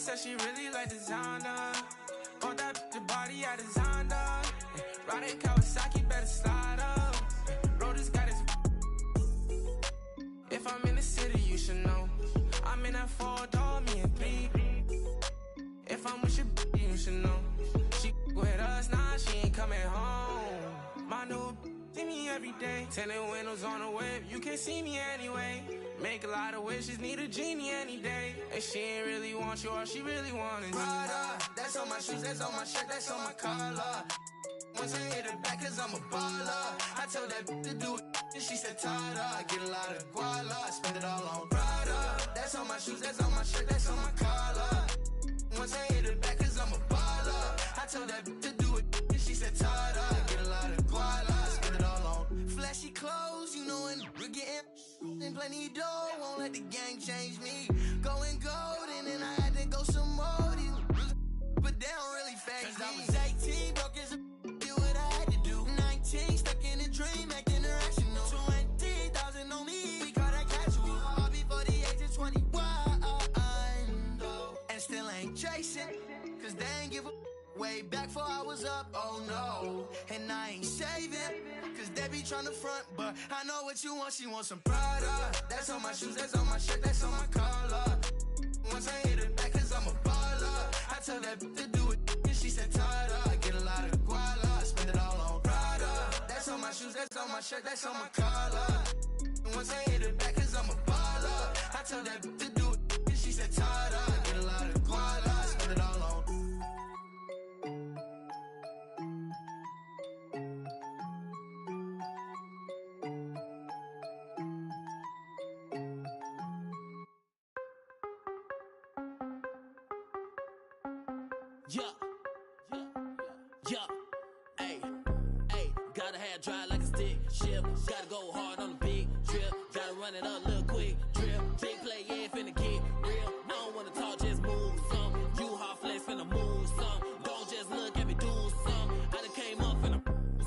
said she really like designer. Bought that the body I designed her. Riding Kawasaki, better slide up. Rollers got his. If I'm in the city, you should know. I'm in that 4-door, me and 3. If I'm with your you should know. She with us, nah, she ain't coming home. My new see me every day. Tinted windows on the whip, you can't see me anyway. Make a lot of wishes, need a genie any day. And she ain't really want you, all she really want is Prada. That's on my shoes, that's on my shirt, that's on my collar. Once I hit her back, cause I'm a baller. I told that to do it, and she said tada. I get a lot of guala, I spend it all on Prada. That's on my shoes, that's on my shirt, that's on my collar. Once I hit her back, cause I'm a baller. I told that to do it, and she said tada. I get a lot of guala, I spend it all on flashy clothes, you know, and we're getting and plenty dough. Won't let the gang change me. Going gold, and then I had to go some more. But they don't really phase me. I was 18, broke as a do what I had to do. 19, stuck in a dream, acting irrational. 20,000 on me, we call that casual. All before the age of 21, and still ain't chasing, cause they ain't give a way back before I was up, oh no. And I ain't saving, cause they be tryna front, but I know what you want, she wants some Prada. That's on my shoes, that's on my shirt, that's on my collar. Once I hit it back, cause I'm a baller. I tell that to do it, and she said tada. I get a lot of guala, I spend it all on Prada. That's on my shoes, that's on my shirt, that's on my collar. Once I hit it back, cause I'm a baller. I tell that to do it, and she said tada. I get a lot of guala, I spend it all on. Yeah, ayy, gotta have dry like a stick shift. Gotta go hard on the big trip. Gotta run it up, little quick drip. Big play, yeah, finna get real. I don't wanna talk, just move some. You hard flex, finna move some. Don't just look at me, do some. I done came up, finna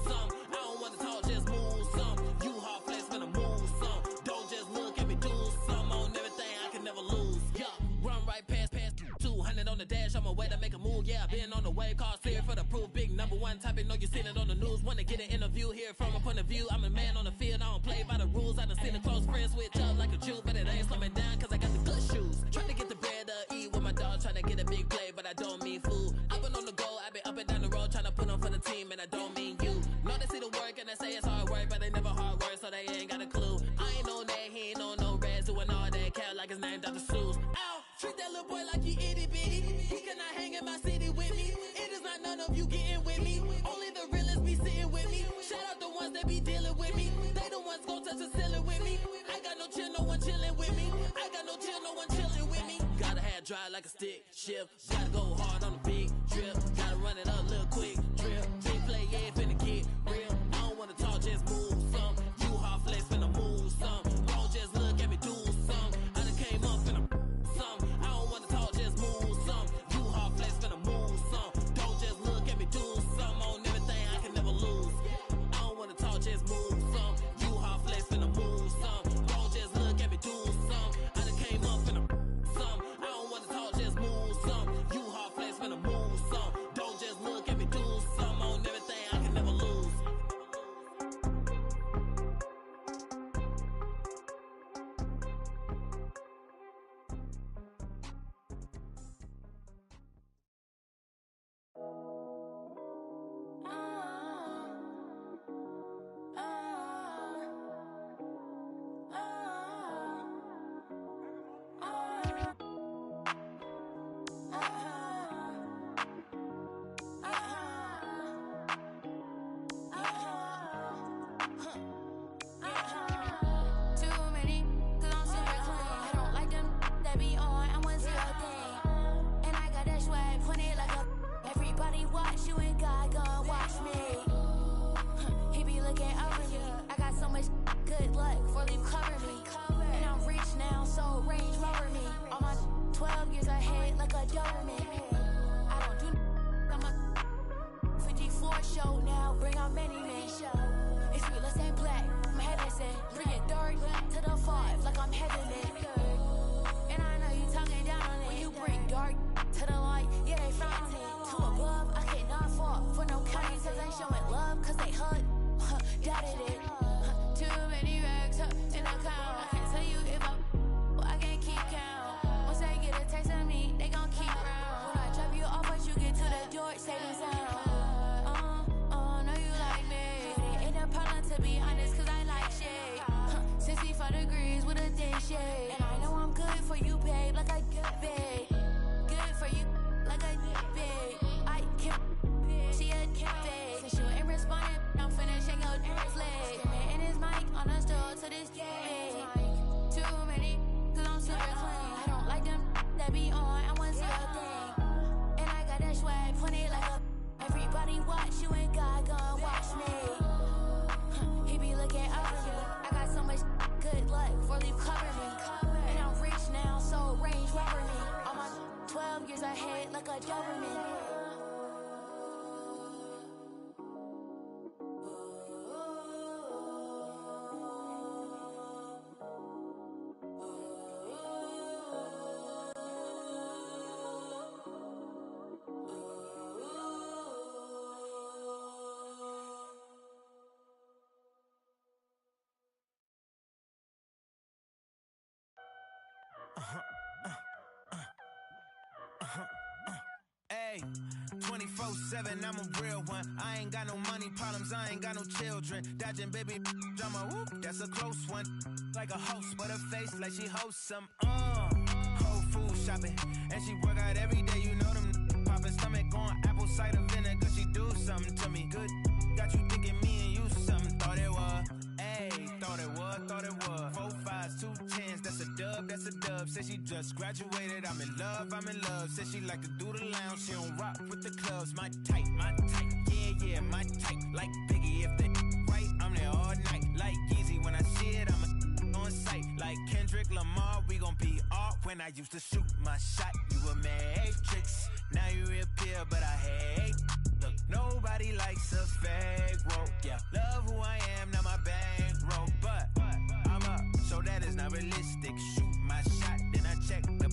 some. I don't wanna talk, just move some. You hard flex, finna move some. Don't just look at me, do some. On everything, I can never lose. Yeah, run right past 200 on the dash. On my way to make a move, yeah, I been on the way. Call clear for the proof, big number one topic. Know you seen it on the news. Wanna get an interview here from a point of view. I'm a man on the field, I don't play by the rules. I done seen the close friends switch up like a Jew, but it ain't slowing down cause I got the good shoes. Trying to get the bread to eat with my dog, trying to get a big play, but I don't mean food. I've been on the go, I've been up and down the road, trying to put on for the team, and I don't mean you. Know they see the work and they say it's hard work, but they never hard work, so they ain't got a clue. I ain't on that, he ain't on no reds, doing all that cat like his name Dr. Seuss. Ow, treat that little boy like he itty bitty. He cannot hang in my city with me. It is not none of you getting with me. Only the realest be sitting with me. Shout out the ones that be dealing with me. They the ones gon' touch the ceiling with me. I got no chill, no one chilling with me. I got no chill, no one chilling with me. Gotta have dry like a stick shift. Gotta go hard on the big trip. Gotta run it up, little quick trip. Big play, yeah, finna get real. I don't wanna talk, just move some. You hard flex, finna move some. Don't just look at me, do some. I done came up, finna some. I don't wanna talk, just move some. You hard flex, finna move some. Don't just look at me, do some. On everything, I can never lose. I don't wanna talk, just move some. You hard flex, finna move some. Don't just look at me, do some. I done came up, finna some. I don't wanna talk, just move some. You hard flex, finna move some. Don't just look at me, the day shade. And I know I'm good for you, babe, like I get paid. Good for you, like I get paid. I can't, she a can't fade. Since you ain't responding, I'm finishing your leg. Screaming in his mic on the store to this day. Too many, cause I'm super clean. I don't like them that be on, I want to see a thing. And I got that swag, pointed like a. Everybody watch you and God gon' watch me. He be looking up for you. I got so much good luck, really cover me. And I'm rich now, so range rover me. All my 12 years ahead like a Doberman. Hey, 24/7, I'm a real one. I ain't got no money problems, I ain't got no children. Dodging baby drama, whoop, that's a close one. Like a host, but her face like she hosts some. Whole food shopping, and she work out every day. You know them popping stomach on apple cider vinegar. She do something to me good. Got you thinking me and you something. Thought it was. Ayy, thought it was. 4 5s, 2 10s, that's a dub, that's a dub. Said she just graduated, I'm in love. Said she like to do the lounge, she don't rock with the clubs. My type, yeah, my type. Like Biggie, if they right, I'm there all night. Like Yeezy, when I see it, I'm on sight. Like Kendrick Lamar, we gon' be off. When I used to shoot my shot, you were matrix. Now you reappear, but I hate. Look, nobody likes a fake woke. Yeah, love who I am, not my bankroll. But I'm up, so that is not realistic. Shoot my shot, then I check the.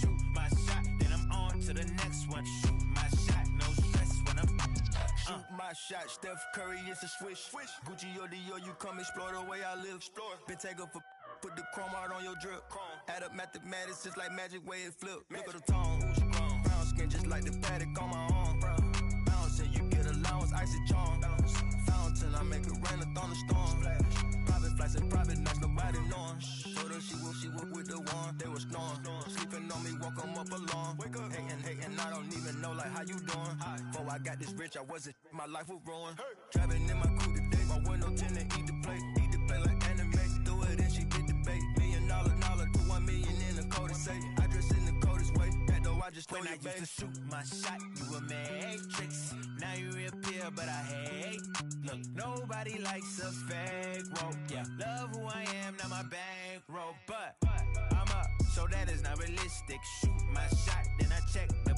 Shoot my shot, then I'm on to the next one. Shoot my shot, no stress when I'm. Shoot my shot, Steph Curry, it's a swish. Gucci or Dior, you come explore the way I live. Explore. Been taken for. Put the chrome out on your drip. Add up mathematics, just like magic way it flip. Look at the tone. Brown skin, just like the paddock on my arm. Bouncing, you get allowance, icy charm. Fountain, I make it rain, a thunderstorm. Private flights and private nights, nobody knowing. Told her she woke with the one, they was snoring. Sleeping on me, woke them up alone. Hating, I don't even know like how you doing. Before I got this rich, I wasn't, my life was ruined. Driving in my coupe today, my window tinted, eat the plate like anime. Do it and she get the bait. $1 million, put 1 million in the code and say, I dress in the coldest way. That though I just when I used to shoot my shot, you were matrix. Now you reappear, but I hate. Look, nobody likes a fake woke. Yeah, love who I am, not my bankroll. But I'm up, so that is not realistic. Shoot my shot, then I check the.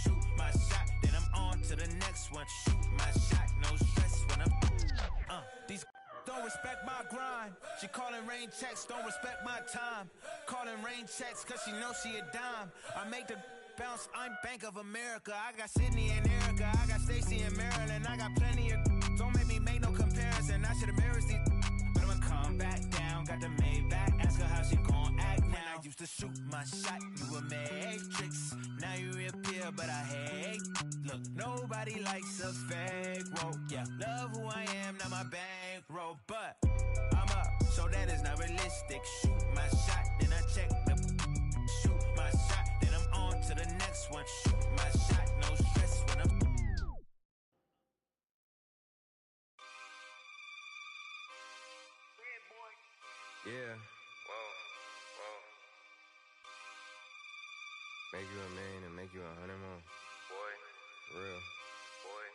Shoot my shot, then I'm on to the next one. Shoot my shot, no stress when I'm. These don't respect my grind. She calling rain checks, don't respect my time. Calling rain checks, cause she knows she a dime. I make the bounce, I'm Bank of America. I got Sydney and Erica, I got Stacy and Maryland. I got plenty of. Don't make me make no comparison. I should embarrass these. But I'ma come back down. Got the Maybach, ask her how she gon' act now. When I used to shoot my shot, you were matrix. Now you reappear, but I hate. Look, nobody likes a fake woke. Yeah, love who I am, not my bankroll. But I'm up, so that is not realistic. Shoot my shot, then I check the. Shoot my shot, then I'm on to the next one. Shoot my shot, no stress when I'm. Yeah. Whoa. Make you a million and make you 100 more. Boy. Real. Boy.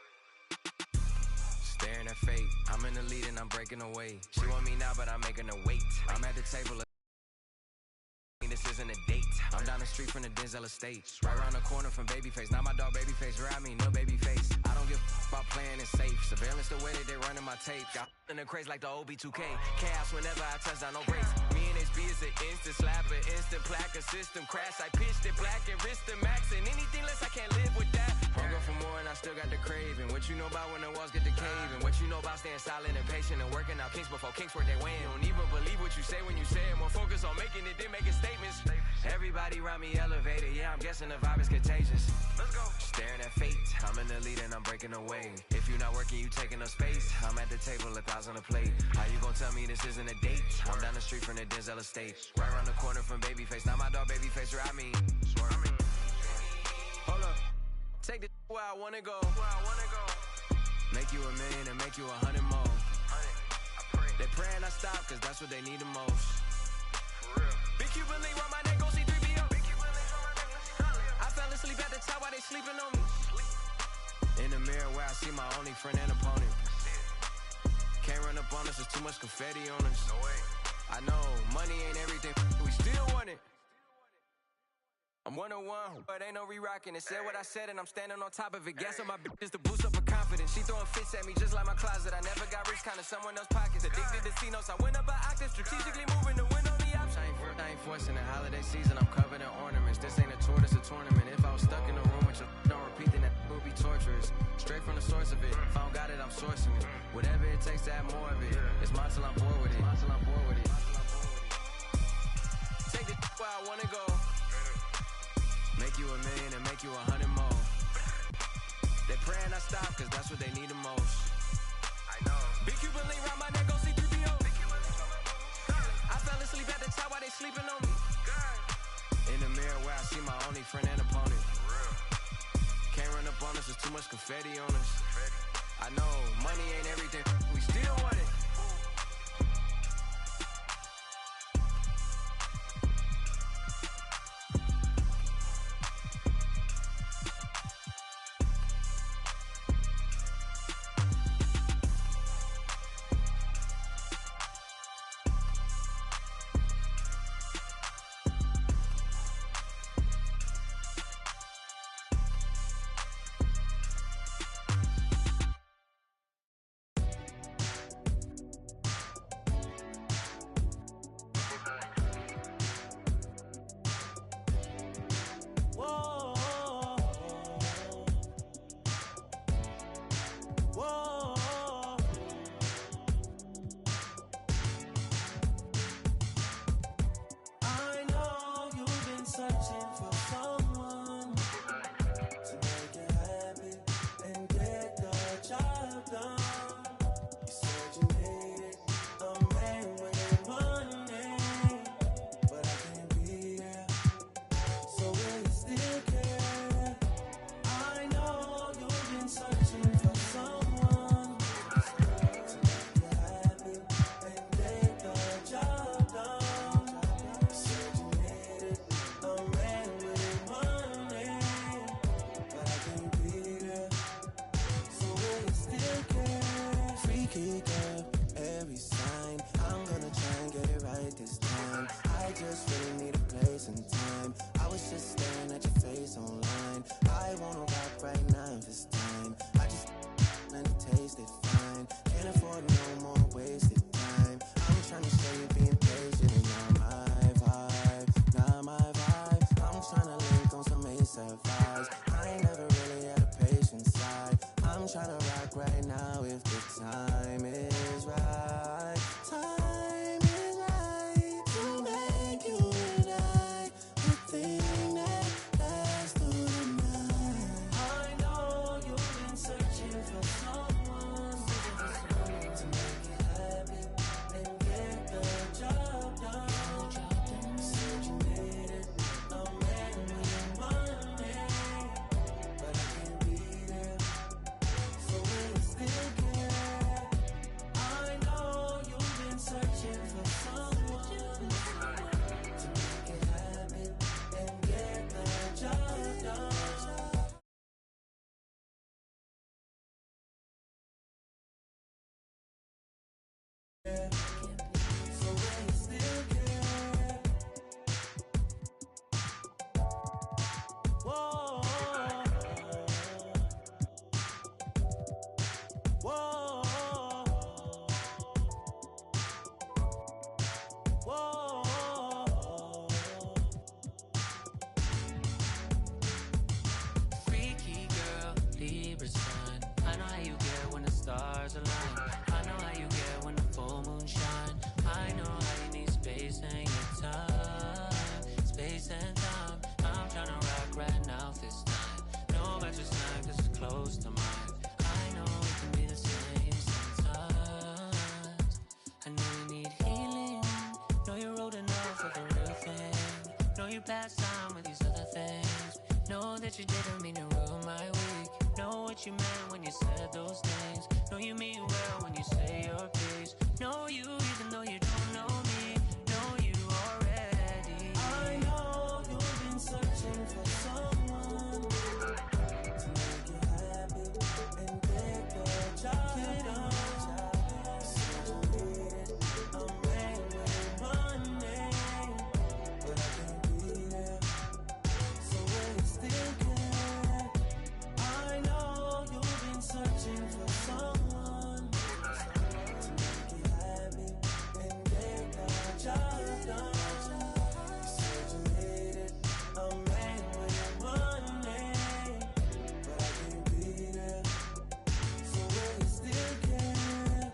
Staring at fate. I'm in the lead and I'm breaking away. She want me now, but I'm making her wait. I'm at the table. This isn't a date. I'm down the street from the Denzel estate. Right around the corner from Babyface. Now my dog Babyface around me, no Babyface. I don't give about playing it safe. Surveillance the way that they running my tape. Got in the craze like the OB2K. Chaos whenever I touch down, no breaks. Me and HB is an instant slapper, instant plaque, a system crash. I pitched it black and wrist the max. And anything less, I can't live with that. Hunger for more and I still got the craving. What you know about when the walls get the cave? And what you know about staying silent and patient and working out kinks before kinks work their way in. Don't even believe what you say when you say it. More focus on making it than making statements. Everybody around me elevated, yeah, I'm guessing the vibe is contagious. Let's go. Staring at fate, I'm in the lead and I'm breaking away. If you're not working, you taking up space. I'm at the table, 1,000 a plate. How you gonna tell me this isn't a date? I'm down the street from the Denzel estate, right around the corner from Babyface. Now my dog Babyface, where I mean. Hold up, take the where I wanna go. Make you $1 million and make you 100 more. They praying I stop, cause that's what they need the most. Big Cuban link round my neck, go see 3BO. I fell asleep at the top while they sleeping on me. In the mirror where I see my only friend and opponent. Can't run up on us, there's too much confetti on us. I know, money ain't everything, we still want it. I'm 101, but ain't no re-rocking it. Said what I said and I'm standing on top of it. Gas on my bitches to boost up her confidence. She throwing fits at me just like my closet. I never got rich, kinda someone else's pockets. Addicted to C-notes, I went up an octave. Strategically moving to win on the option. I ain't forcing the holiday season, I'm covered in ornaments. This ain't a tour, this a tournament. If I was stuck in a room with you, don't repeat, then that would be torturous. Straight from the source of it. If I don't got it, I'm sourcing it. Whatever it takes to have more of it. It's mine till I'm bored with it. Take the where I wanna go. Make you $1 million and make you 100 more. They praying I stop, cause that's what they need the most. I know. Big Cuban link round my neck, go see 3BO. I fell asleep at the top while they sleeping on me. In the mirror where I see my only friend and opponent. Can't run up on us, there's too much confetti on us. I know, money ain't everything, we still want it. last time with these other things. Know that you didn't mean to ruin my week. Know what you meant when you said those things. Know you mean well when you say your piece. Know you even though you don't know me. Know you already. I know you've been searching for someone to make you happy and get the job done. Said you needed a man with money, but I can't be there. So will you still care? I know you've been searching for someone to make you happy and get the job done. Said you needed a man with money, but I can't be there. So will you still care?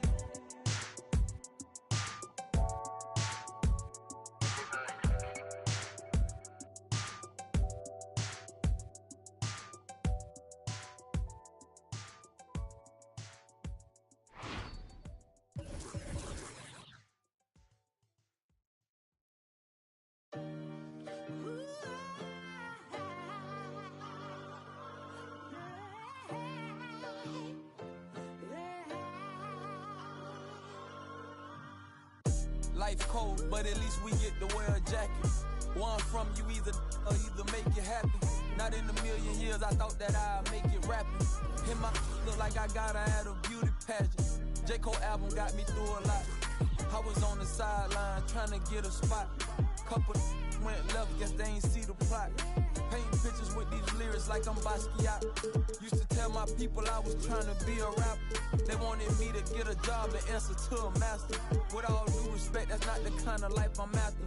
Life cold, but at least we get to wear a jacket. Where I'm from, you either make it happen. Not in a million years, I thought that I'd make it rapping. Hit my look like I gotta add a beauty pageant. J. Cole album got me through a lot. I was on the sideline trying to get a spot. Couple went left, guess they ain't see the plot. Painting pictures with these lyrics like I'm Basquiat. Used to tell my people I was trying to be a rapper. They wanted me to get a job and answer to a master. With all due respect, that's not the kind of life I'm after.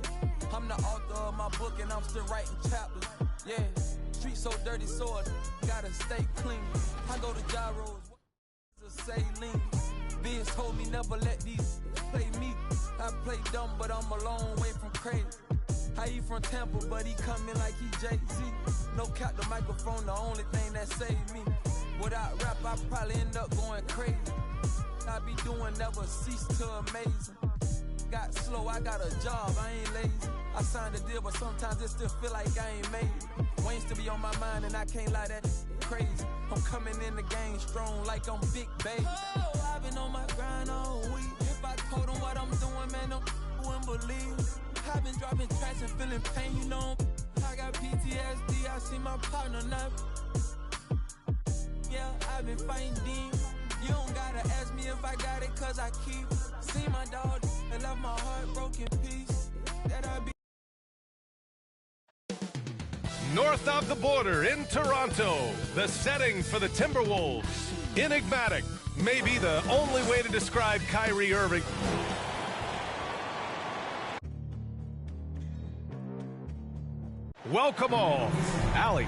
I'm the author of my book and I'm still writing chapters. Yeah, street so dirty, so I gotta stay clean. I go to gyros, to say lean. Vince told me never let these play me. I play dumb, but I'm a long way from crazy. He from Tampa, but he coming like he Jay-Z. No cap, the microphone, the only thing that saved me. Without rap, I probably end up going crazy. I be doing never cease to amazing. Got slow, I got a job, I ain't lazy. I signed a deal, but sometimes it still feel like I ain't made it. Wayne still be on my mind, and I can't lie, that crazy. I'm coming in the game strong like I'm Big Baby. Oh, I've been on my grind all week. If I told them what I'm doing, man, them wouldn't believe. I've been dropping tracks and feeling pain, you know. I got PTSD, I see my partner now. Yeah, I've been fighting demons. You don't gotta ask me if I got it, cause I keep. See my dog and left my heart broken piece. That I be. North of the border in Toronto, the setting for the Timberwolves. Enigmatic, maybe the only way to describe Kyrie Irving. Welcome all. Allie.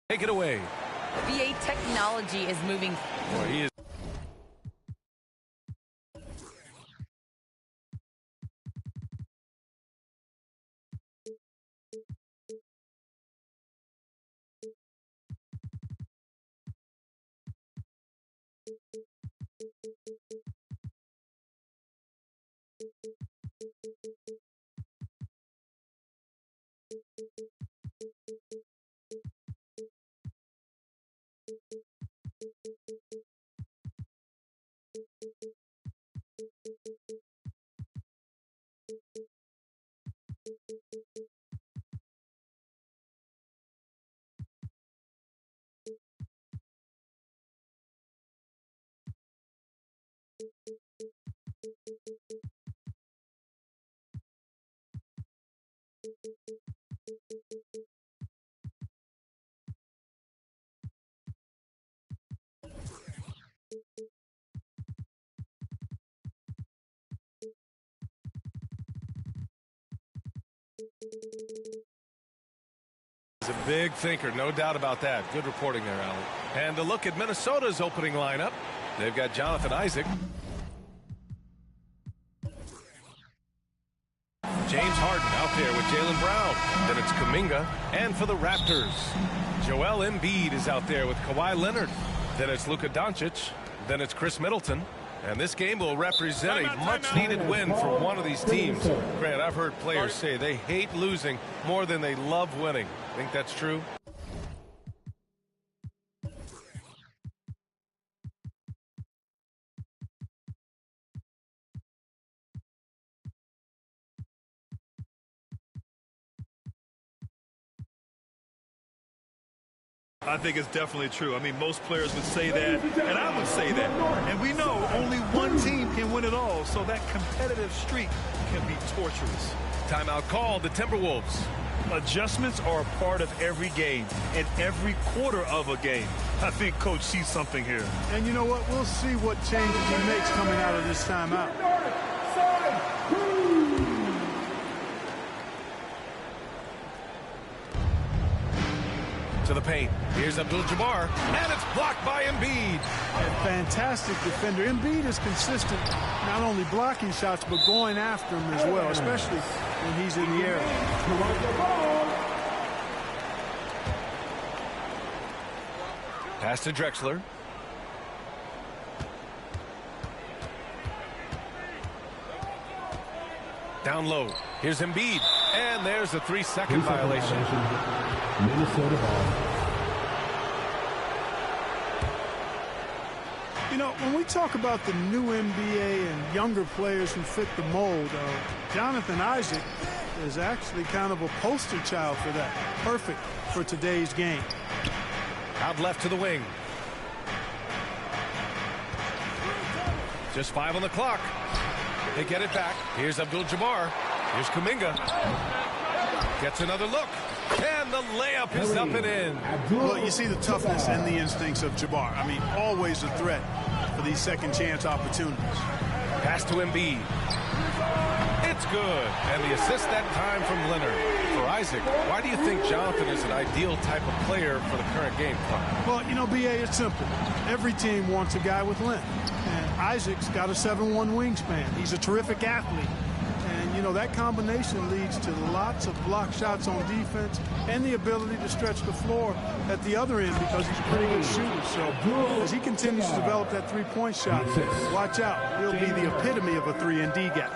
Take it away. VA technology is moving. Boy, he is. He's a big thinker, no doubt about that. Good reporting there, Allie. And a look at Minnesota's opening lineup. They've got Jonathan Isaac, James Harden out there with Jaylen Brown. Then it's Kuminga. And for the Raptors, Joel Embiid is out there with Kawhi Leonard. Then it's Luka Doncic. Then it's Chris Middleton. And this game will represent a much-needed win for one of these teams. Grant, I've heard players say they hate losing more than they love winning. Think that's true? I think it's definitely true. I mean, most players would say that, and I would say that. And we know only one team can win it all, so that competitive streak can be torturous. Timeout called, the Timberwolves. Adjustments are a part of every game and every quarter of a game. I think Coach sees something here. And you know what? We'll see what changes he makes coming out of this timeout. To the paint. Here's Abdul-Jabbar, and it's blocked by Embiid. A fantastic defender. Embiid is consistent, not only blocking shots, but going after them as well, especially when he's in the air. Pass to Drexler. Down low. Here's Embiid. And there's a 3-second violation. Minnesota ball. You know, when we talk about the new NBA and younger players who fit the mold, Jonathan Isaac is actually kind of a poster child for that. Perfect for today's game. Out left to the wing. Just 5 on the clock. They get it back. Here's Abdul-Jabbar. Here's Kuminga. Gets another look. And the layup is up and in. Well, you see the toughness and the instincts of Jabbar. I mean, always a threat for these second chance opportunities. Pass to Embiid. It's good. And the assist that time from Leonard. For Isaac, why do you think Jonathan is an ideal type of player for the current game? Well, you know, B.A., it's simple. Every team wants a guy with length. And Isaac's got a 7'1" wingspan. He's a terrific athlete. And, you know, that combination leads to lots of block shots on defense and the ability to stretch the floor at the other end because he's a pretty good shooter. So as he continues to develop that three-point shot, watch out. He'll be the epitome of a 3-and-D guy.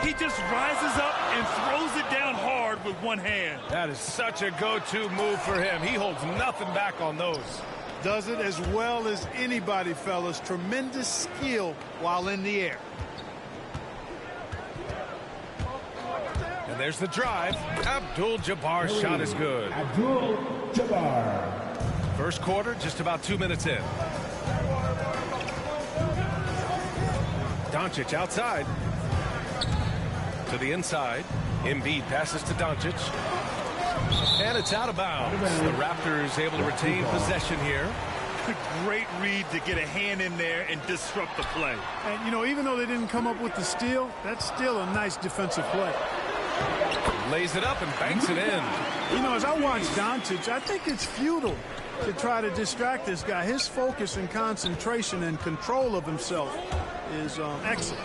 He just rises up and throws it down hard with one hand. That is such a go-to move for him. He holds nothing back on those. Does it as well as anybody, fellas. Tremendous skill while in the air. And there's the drive. Abdul-Jabbar's shot is good. Abdul-Jabbar. First quarter, just about 2 minutes in. Doncic outside. To the inside. Embiid passes to Doncic. And it's out of bounds. The Raptors able to retain possession here. Great read to get a hand in there and disrupt the play. And, you know, even though they didn't come up with the steal, that's still a nice defensive play. Lays it up and banks it in. You know, as I watch Doncic, I think it's futile to try to distract this guy. His focus and concentration and control of himself is excellent.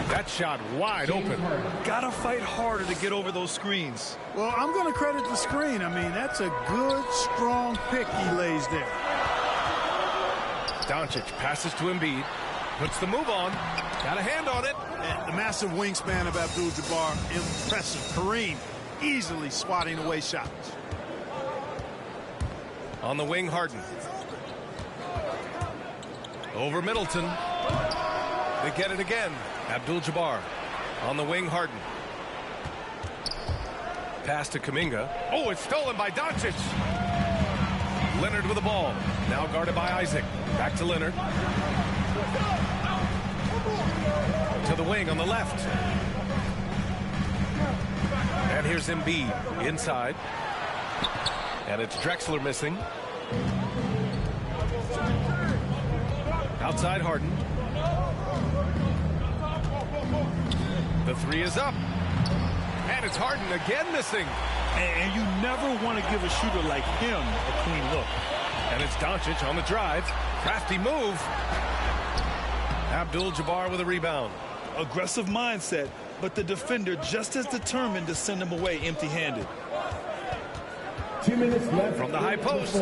That shot wide open. Gotta fight harder to get over those screens. Well, I'm going to credit the screen. I mean, that's a good, strong pick he lays there. Doncic passes to Embiid. Puts the move on. Got a hand on it. And the massive wingspan of Abdul-Jabbar, impressive. Kareem easily swatting away shots. On the wing, Harden. Over Middleton. They get it again. Abdul-Jabbar. On the wing, Harden. Pass to Kuminga. Oh, it's stolen by Doncic. Leonard with the ball. Now guarded by Isaac. Back to Leonard. To the wing on the left. And here's Embiid inside. And it's Drexler missing. Outside Harden. The three is up. And it's Harden again missing. And you never want to give a shooter like him a clean look. And it's Doncic on the drive. Crafty move. Abdul-Jabbar with a rebound. Aggressive mindset, but the defender just as determined to send him away empty-handed. 2 minutes left. From the high post.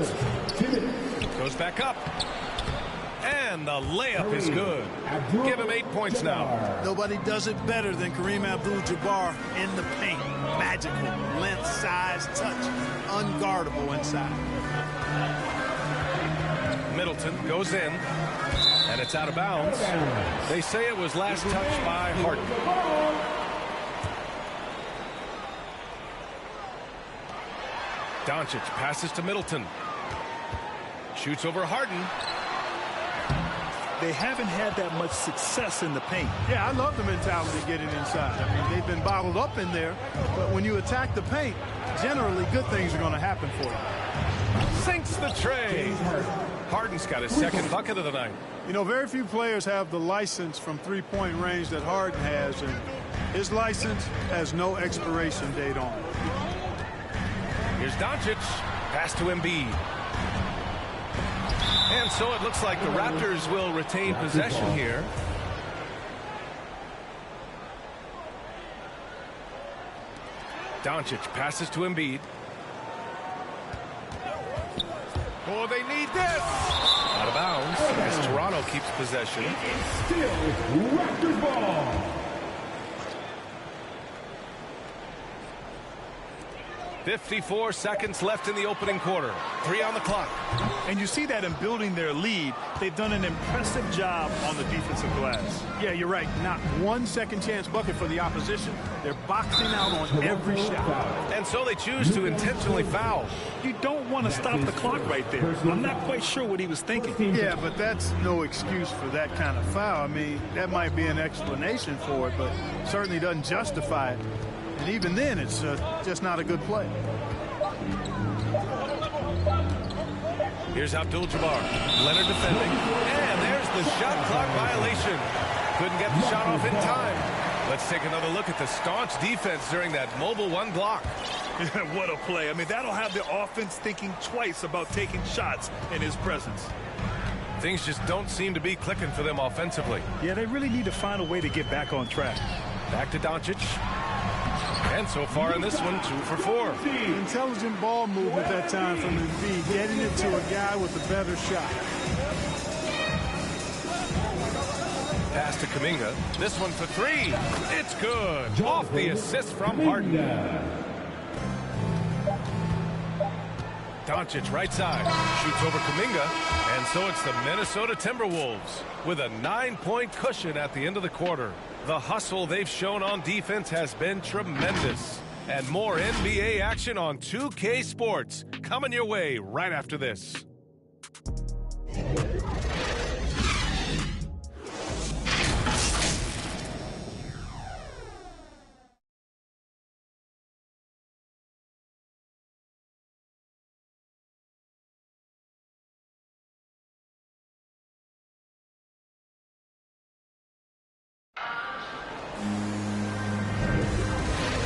2 minutes. Goes back up. And the layup is good. Give him 8 points now. Nobody does it better than Kareem Abdul-Jabbar in the paint. Magical. Length, size, touch. Unguardable inside. Middleton goes in. And it's out of bounds. They say it was last touched by Harden. Doncic passes to Middleton. Shoots over Harden. They haven't had that much success in the paint. Yeah, I love the mentality getting inside. I mean, they've been bottled up in there, but when you attack the paint, generally good things are going to happen for you. Sinks the tray. Harden's got his second bucket of the night. You know, very few players have the license from three-point range that Harden has, and his license has no expiration date on it. Here's Doncic. Pass to Embiid. And so it looks like the Raptors will retain possession here. Doncic passes to Embiid. Oh, they need this. Out of bounds as Toronto keeps possession. Still Raptors ball. 54 seconds left in the opening quarter. 3 on the clock. And you see that in building their lead, they've done an impressive job on the defensive glass. Yeah, you're right. Not one second chance bucket for the opposition. They're boxing out on every shot. And so they choose to intentionally foul. You don't want to stop the clock right there. I'm not quite sure what he was thinking. Yeah, but that's no excuse for that kind of foul. I mean, that might be an explanation for it, but certainly doesn't justify it. And even then, it's just not a good play. Here's Abdul-Jabbar. Leonard defending. And there's the shot clock violation. Couldn't get the shot off in time. Let's take another look at the staunch defense during that mobile one block. What a play. I mean, that'll have the offense thinking twice about taking shots in his presence. Things just don't seem to be clicking for them offensively. Yeah, they really need to find a way to get back on track. Back to Doncic. And so far in this one, 2 for 4. Intelligent ball movement that time from Embiid, getting it to a guy with a better shot. Pass to Kuminga. This one for 3. It's good. Off the assist from Harden. Doncic right side. Shoots over Kuminga. And so it's the Minnesota Timberwolves with a 9-point cushion at the end of the quarter. The hustle they've shown on defense has been tremendous. And more NBA action on 2K Sports coming your way right after this.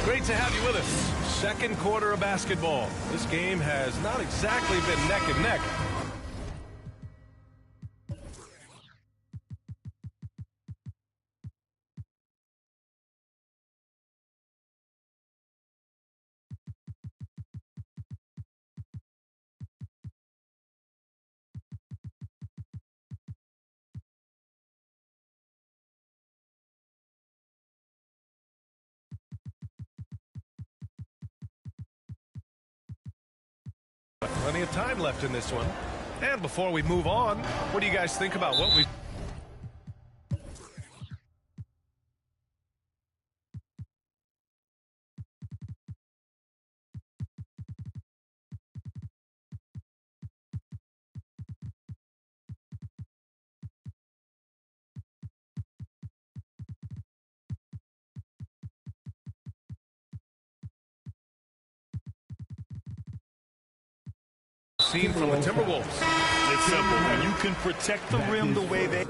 Great to have you with us. Second quarter of basketball. This game has not exactly been neck and neck. Plenty of time left in this one. And before we move on, what do you guys think about what we... seen from the Timberwolves. It's simple. When you can protect the rim the way they...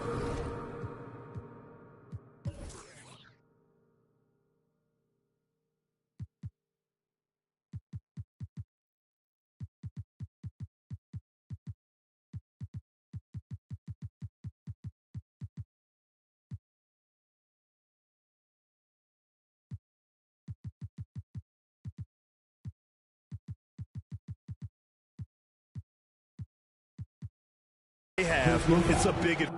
have, it's a big...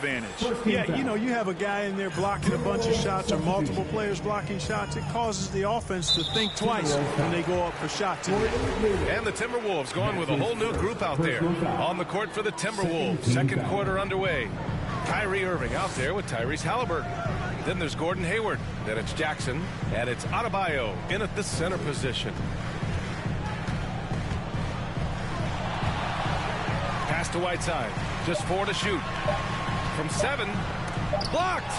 advantage. Yeah, you know, you have a guy in there blocking a bunch of shots or multiple players blocking shots. It causes the offense to think twice when they go up for shots. And the Timberwolves going with a whole new group out there on the court for the Timberwolves. Second quarter underway. Kyrie Irving out there with Tyrese Halliburton. Then there's Gordon Hayward. Then it's Jackson. And it's Adebayo in at the center position. Pass to Whiteside. Just 4 to shoot. From 7, blocked.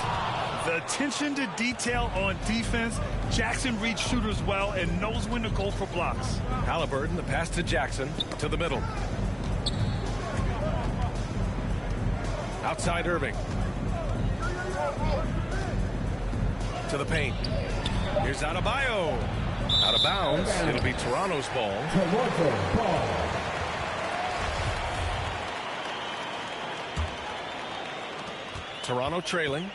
The attention to detail on defense. Jackson reads shooters well and knows when to go for blocks. Halliburton, the pass to Jackson, to the middle. Outside Irving. To the paint. Here's Adebayo. Out of bounds. It'll be Toronto's ball. Toronto trailing.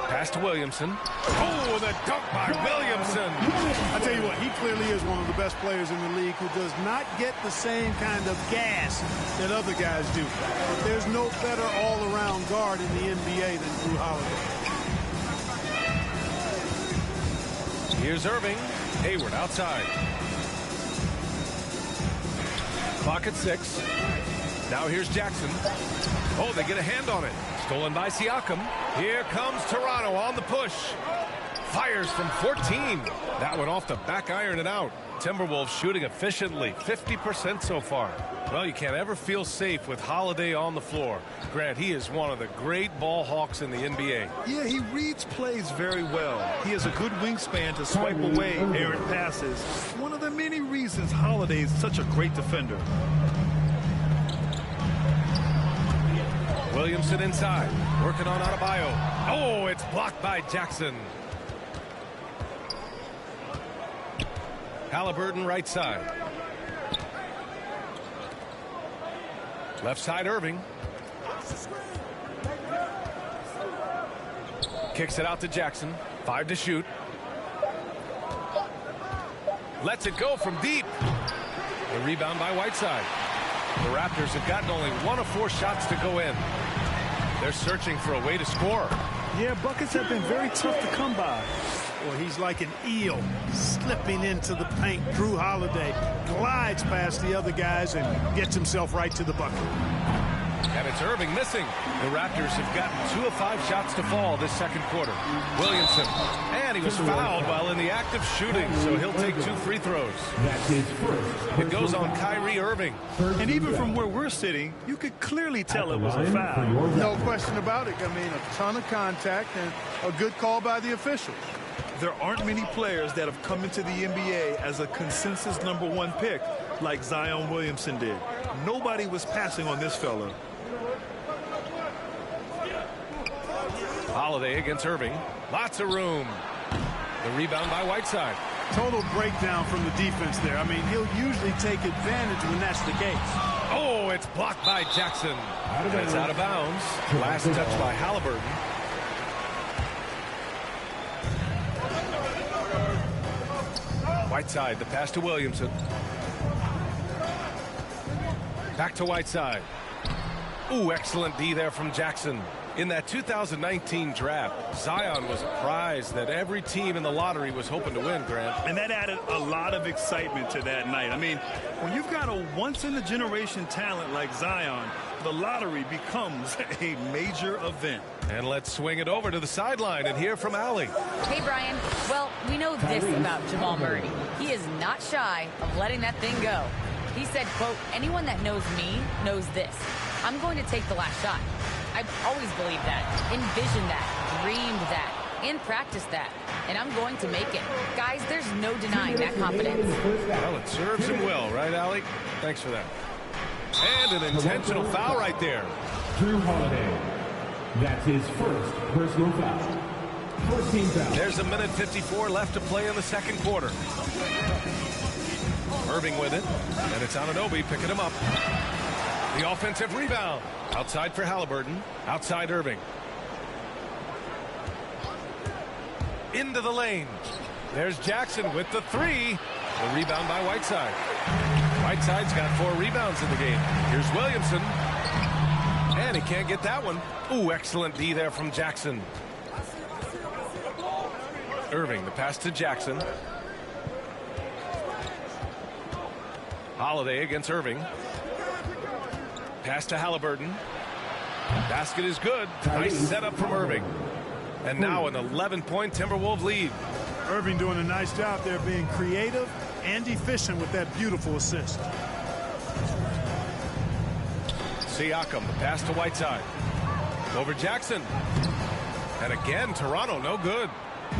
Pass to Williamson. Oh, the dunk by Williamson. I tell you what, he clearly is one of the best players in the league who does not get the same kind of gas that other guys do. But there's no better all-around guard in the NBA than Jrue Holiday. Here's Irving. Hayward outside. Clock at 6. Now here's Jackson. Oh, they get a hand on it. Stolen by Siakam. Here comes Toronto on the push. Fires from 14. That one off the back iron and out. Timberwolves shooting efficiently. 50% so far. Well, you can't ever feel safe with Holiday on the floor. Grant, he is one of the great ball hawks in the NBA. Yeah, he reads plays very well. He has a good wingspan to swipe away errant passes. One of the many reasons Holiday is such a great defender. Williamson inside, working on Adebayo. Oh, it's blocked by Jackson. Halliburton right side. Left side Irving. Kicks it out to Jackson. 5 to shoot. Lets it go from deep. The rebound by Whiteside. The Raptors have gotten only 1 of 4 shots to go in. They're searching for a way to score. Yeah, buckets have been very tough to come by. Well, he's like an eel slipping into the paint. Jrue Holiday glides past the other guys and gets himself right to the bucket. And it's Irving missing. The Raptors have gotten 2 of 5 shots to fall this second quarter. Williamson. And he was fouled while in the act of shooting, so he'll take 2 free throws. That's his first. It goes on Kyrie Irving. And even from where we're sitting, you could clearly tell it was a foul. No question about it. I mean, a ton of contact and a good call by the officials. There aren't many players that have come into the NBA as a consensus #1 pick like Zion Williamson did. Nobody was passing on this fella. Holiday against Irving. Lots of room. The rebound by Whiteside. Total breakdown from the defense there. I mean, he'll usually take advantage when that's the case. Oh, it's blocked by Jackson. And it's out of bounds. Last touch by Halliburton. Whiteside, the pass to Williamson. Back to Whiteside. Ooh, excellent D there from Jackson. In that 2019 draft, Zion was a prize that every team in the lottery was hoping to win, Grant. And that added a lot of excitement to that night. I mean, when you've got a once-in-a-generation talent like Zion, the lottery becomes a major event. And let's swing it over to the sideline and hear from Allie. Hey, Brian. Well, we know this about Jamal Murray. He is not shy of letting that thing go. He said, quote, anyone that knows me knows this. I'm going to take the last shot. I've always believed that, envisioned that, dreamed that, and practiced that. And I'm going to make it. Guys, there's no denying that confidence. Well, it serves him well, right, Allie? Thanks for that. And an intentional foul right there. Drew Holiday. That's his first personal foul. 14 foul. There's 1:54 left to play in the second quarter. Irving with it, and it's Anunoby picking him up. The offensive rebound. Outside for Halliburton. Outside Irving. Into the lane. There's Jackson with the 3. The rebound by Whiteside. Whiteside's got 4 rebounds in the game. Here's Williamson. And he can't get that one. Ooh, excellent D there from Jackson. Irving, the pass to Jackson. Holiday against Irving. Pass to Halliburton. Basket is good. Nice setup from Irving. And now an 11-point Timberwolves lead. Irving doing a nice job there being creative and efficient with that beautiful assist. Siakam, the pass to Whiteside. Over Jackson. And again, Toronto, no good.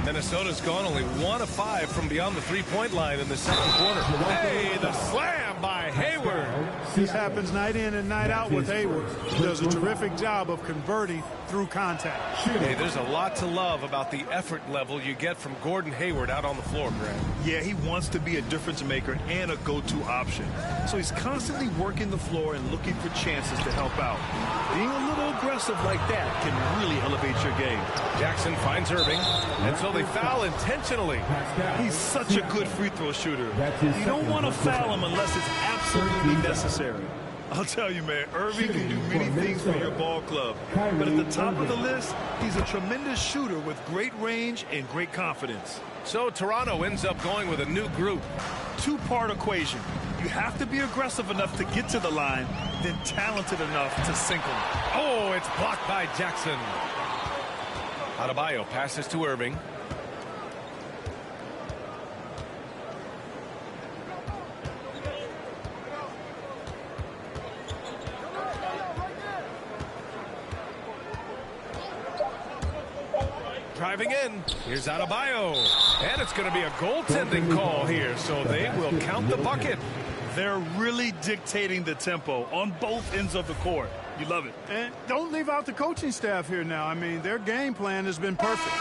Minnesota's gone only 1 of 5 from beyond the 3-point line in the second quarter. Hey, the slam by Hayward. This happens night in and night out with Hayward. He does a terrific job of converting through contact. Hey, there's a lot to love about the effort level you get from Gordon Hayward out on the floor, Grant. Yeah, he wants to be a difference maker and a go-to option. So he's constantly working the floor and looking for chances to help out. Being a little aggressive like that can really elevate your game. Jackson finds Irving, and so they foul intentionally. He's such a good free throw shooter. You don't want to foul him unless it's absolutely necessary. I'll tell you, man, Irving can do many things for your ball club. But at the top of the list, he's a tremendous shooter with great range and great confidence. So Toronto ends up going with a new group. 2-part equation. You have to be aggressive enough to get to the line, then talented enough to sink them. Oh, it's blocked by Jackson. Adebayo passes to Irving. Driving in. Here's Adebayo. And it's going to be a goaltending call here, so they will count the bucket. They're really dictating the tempo on both ends of the court. You love it. And don't leave out the coaching staff here now. I mean, their game plan has been perfect.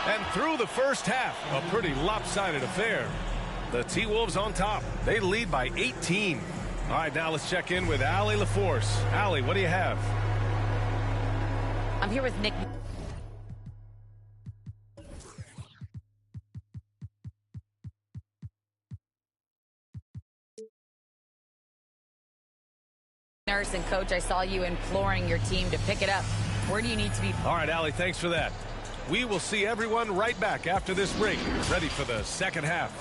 And through the first half, a pretty lopsided affair. The T-Wolves on top. They lead by 18. All right, now let's check in with Allie LaForce. Allie, what do you have? I'm here with Nick. Nurse and coach, I saw you imploring your team to pick it up. Where do you need to be? All right, Allie, thanks for that. We will see everyone right back after this break, ready for the second half.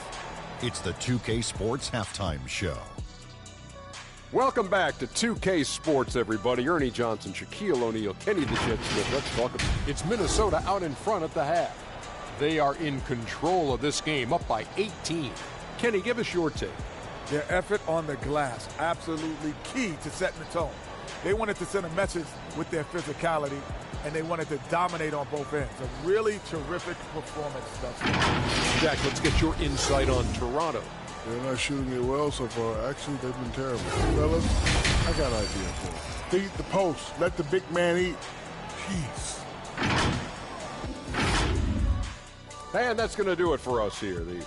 It's the 2K Sports Halftime Show. Welcome back to 2K Sports, everybody. Ernie Johnson, Shaquille O'Neal, Kenny the Jet Smith. Let's talk. It's Minnesota out in front at the half. They are in control of this game, up by 18. Kenny, give us your take. Their effort on the glass, absolutely key to setting the tone. They wanted to send a message with their physicality, and they wanted to dominate on both ends. A really terrific performance thus far. Jack, let's get your insight on Toronto. They're not shooting it well so far. Actually, they've been terrible. Fellas, I got an idea for them. Feed the post. Let the big man eat. Peace. And that's going to do it for us here. The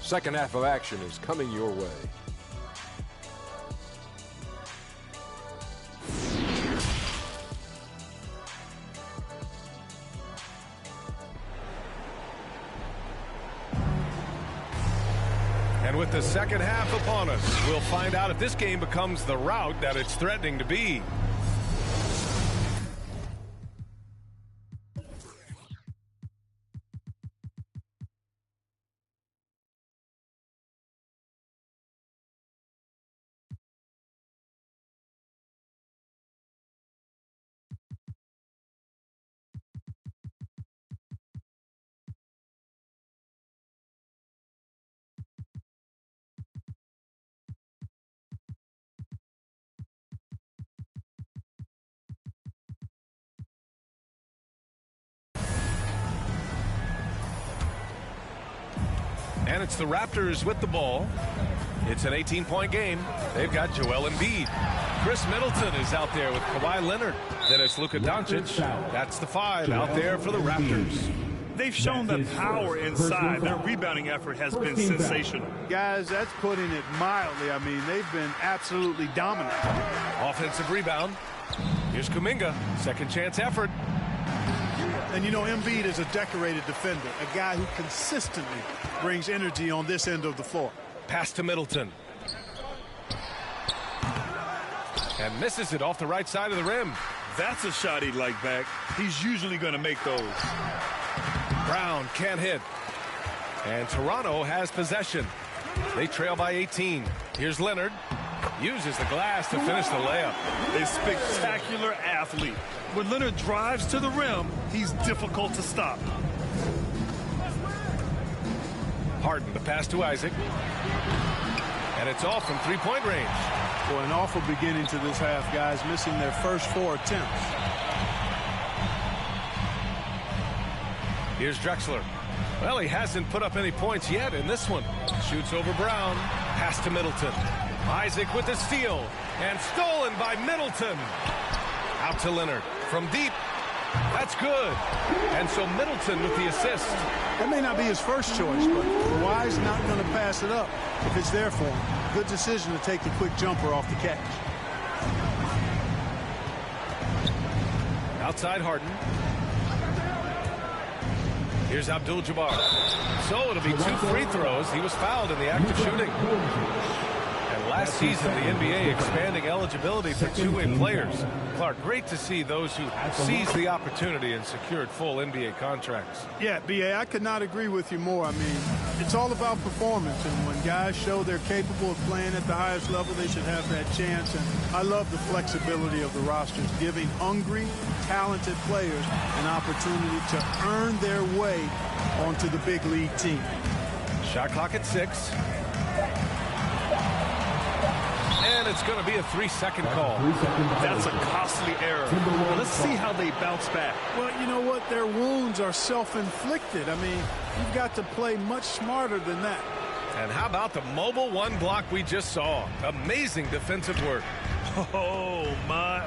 second half of action is coming your way. And with the second half upon us, we'll find out if this game becomes the rout that it's threatening to be. And it's the Raptors with the ball. It's an 18-point game. They've got Joel Embiid. Chris Middleton is out there with Kawhi Leonard. Then it's Luka Doncic. That's the 5 out there for the Raptors. They've shown the power inside. Their rebounding effort has been sensational. Guys, that's putting it mildly. I mean, they've been absolutely dominant. Offensive rebound. Here's Kuminga. Second chance effort. And, you know, Embiid is a decorated defender, a guy who consistently brings energy on this end of the floor. Pass to Middleton. And misses it off the right side of the rim. That's a shot he'd like back. He's usually going to make those. Brown can't hit. And Toronto has possession. They trail by 18. Here's Leonard. Uses the glass to finish the layup. A spectacular athlete. When Leonard drives to the rim, he's difficult to stop. Harden, the pass to Isaac. And it's off from three-point range. Boy, an awful beginning to this half, guys, missing their first 4 attempts. Here's Drexler. Well, he hasn't put up any points yet in this one. Shoots over Brown. Pass to Middleton. Isaac with the steal. And stolen by Middleton. Out to Leonard. From deep. That's good. And so Middleton with the assist. That may not be his first choice, but Kawhi's not going to pass it up if it's there for him. Good decision to take the quick jumper off the catch. Outside Harden. Here's Abdul-Jabbar. So it'll be 2 free throws. He was fouled in the act of shooting. And last season, the NBA expanding eligibility for two-way players. Clark, great to see those who seized the opportunity and secured full NBA contracts. Yeah, B.A., I could not agree with you more. I mean, it's all about performance, and when guys show they're capable of playing at the highest level, they should have that chance. And I love the flexibility of the rosters, giving hungry, talented players an opportunity to earn their way onto the big league team. Shot clock at 6. And it's going to be a 3-second call. That's a costly error. Let's see how they bounce back. Well, you know what? Their wounds are self-inflicted. I mean, you've got to play much smarter than that. And how about the mobile 1 block we just saw? Amazing defensive work. Oh, my.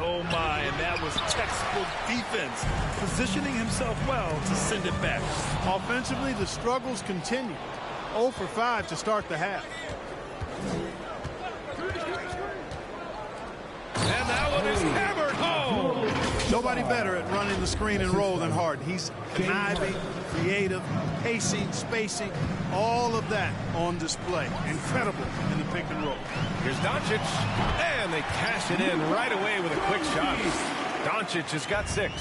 And that was textbook defense. Positioning himself well to send it back. Offensively, the struggles continue. 0 for 5 to start the half. And that one is hammered home. Nobody better at running the screen and roll than Harden. He's conniving, creative, pacing, spacing, all of that on display. Incredible in the pick and roll. Here's Doncic, and they cash it in right away with a quick shot. Doncic has got 6.